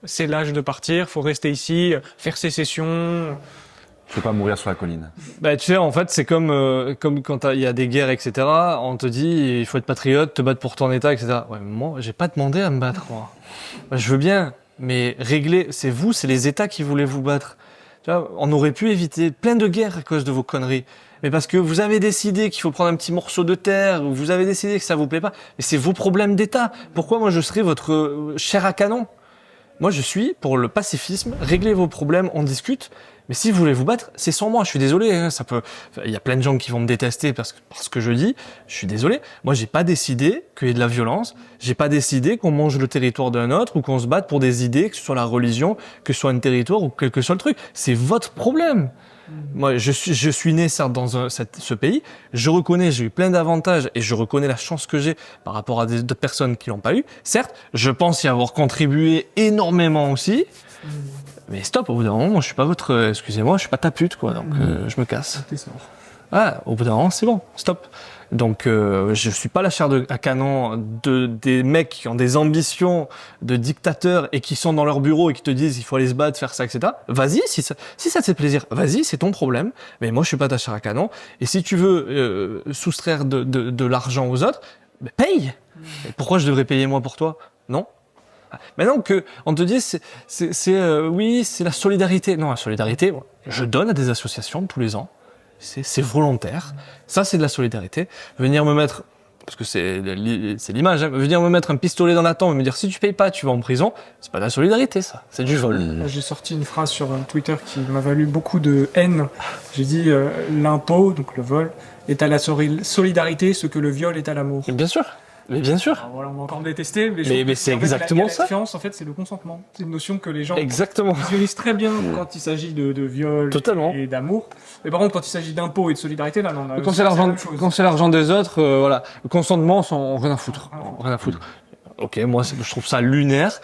c'est l'âge de partir, faut rester ici, faire sécession. Faut pas mourir sur la colline. Tu sais, en fait, c'est comme quand il y a des guerres, etc. On te dit, il faut être patriote, te battre pour ton État, etc. Ouais, mais moi, j'ai pas demandé à me battre, moi. Je veux bien, mais régler, c'est les États qui voulaient vous battre. Tu vois, on aurait pu éviter plein de guerres à cause de vos conneries. Mais parce que vous avez décidé qu'il faut prendre un petit morceau de terre, vous avez décidé que ça vous plaît pas, mais c'est vos problèmes d'État. Pourquoi moi je serais votre chair à canon? Moi je suis pour le pacifisme, régler vos problèmes, on discute. Mais si vous voulez vous battre, c'est sans moi. Je suis désolé. Hein, il y a plein de gens qui vont me détester parce que je dis. Je suis désolé. Moi, j'ai pas décidé qu'il y ait de la violence. J'ai pas décidé qu'on mange le territoire d'un autre ou qu'on se batte pour des idées, que ce soit la religion, que ce soit un territoire ou quel que soit le truc. C'est votre problème. Moi, je suis né certes dans ce pays. Je reconnais, j'ai eu plein d'avantages et je reconnais la chance que j'ai par rapport à d'autres personnes qui l'ont pas eu. Certes, je pense y avoir contribué énormément aussi. Mais stop, au bout d'un moment, moi, je suis pas excusez-moi, je suis pas ta pute, quoi, donc je me casse. Au bout d'un moment, c'est bon, stop. Donc, je suis pas la chair à canon des mecs qui ont des ambitions de dictateurs et qui sont dans leur bureau et qui te disent il faut aller se battre, faire ça, etc. Vas-y, si ça te fait plaisir, vas-y, c'est ton problème. Mais moi, je suis pas ta chair à canon. Et si tu veux soustraire de l'argent aux autres, paye. Et pourquoi je devrais payer moi pour toi? Non. Maintenant que on te dit oui, c'est la solidarité. Non, la solidarité, je donne à des associations tous les ans. C'est volontaire. Ça, c'est de la solidarité. Venir me mettre, parce que c'est l'image, hein, venir me mettre un pistolet dans la tempe et me dire si tu payes pas, tu vas en prison. C'est pas de la solidarité, ça. C'est du vol. J'ai sorti une phrase sur Twitter qui m'a valu beaucoup de haine. J'ai dit l'impôt, donc le vol, est à la solidarité ce que le viol est à l'amour. Bien sûr. Mais bien sûr. Alors, voilà, on va encore me détester, mais, c'est en fait, exactement ça. La différence, en fait, c'est le consentement. C'est une notion que les gens Exactement. visualisent très bien quand il s'agit de viol Totalement. et d'amour. Mais par contre, quand il s'agit d'impôts et de solidarité, là, non. Quand c'est l'argent des autres, voilà. Le consentement, on rien à foutre. Rien à foutre. Ok, moi je trouve ça lunaire.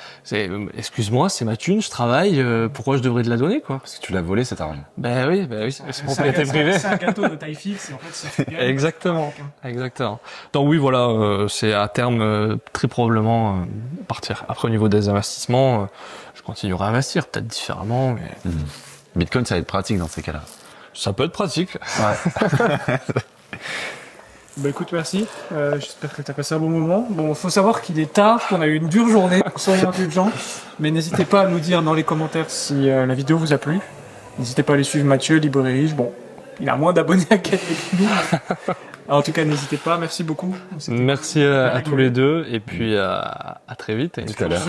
Excuse-moi, c'est ma thune, je travaille. Pourquoi je devrais te la donner, quoi? Parce que tu l'as volé cet argent. Ben oui, c'est propriété privée. C'est un gâteau de taille fixe et en fait, si tu gagnes, Exactement. Donc oui, voilà, c'est à terme très probablement partir. Après, au niveau des investissements, je continuerai à investir, peut-être différemment, mais Bitcoin, ça va être pratique dans ces cas-là. ça peut être pratique. Ouais. Bah écoute, merci. J'espère que tu as passé un bon moment. Bon, faut savoir qu'il est tard, qu'on a eu une dure journée, soyez indulgents. Mais n'hésitez pas à nous dire dans les commentaires si la vidéo vous a plu. N'hésitez pas à aller suivre Mathieu, Librairie. Bon, il a moins d'abonnés à gagner que nous. En tout cas, n'hésitez pas. Merci beaucoup. Merci à tous les deux, et puis à très vite. Tout à l'heure.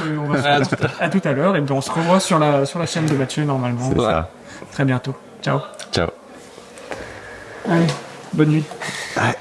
À tout à l'heure. Et puis on se revoit sur la chaîne de Mathieu normalement. C'est ça. Très bientôt. Ciao. Ciao. Allez, bonne nuit. Ouais.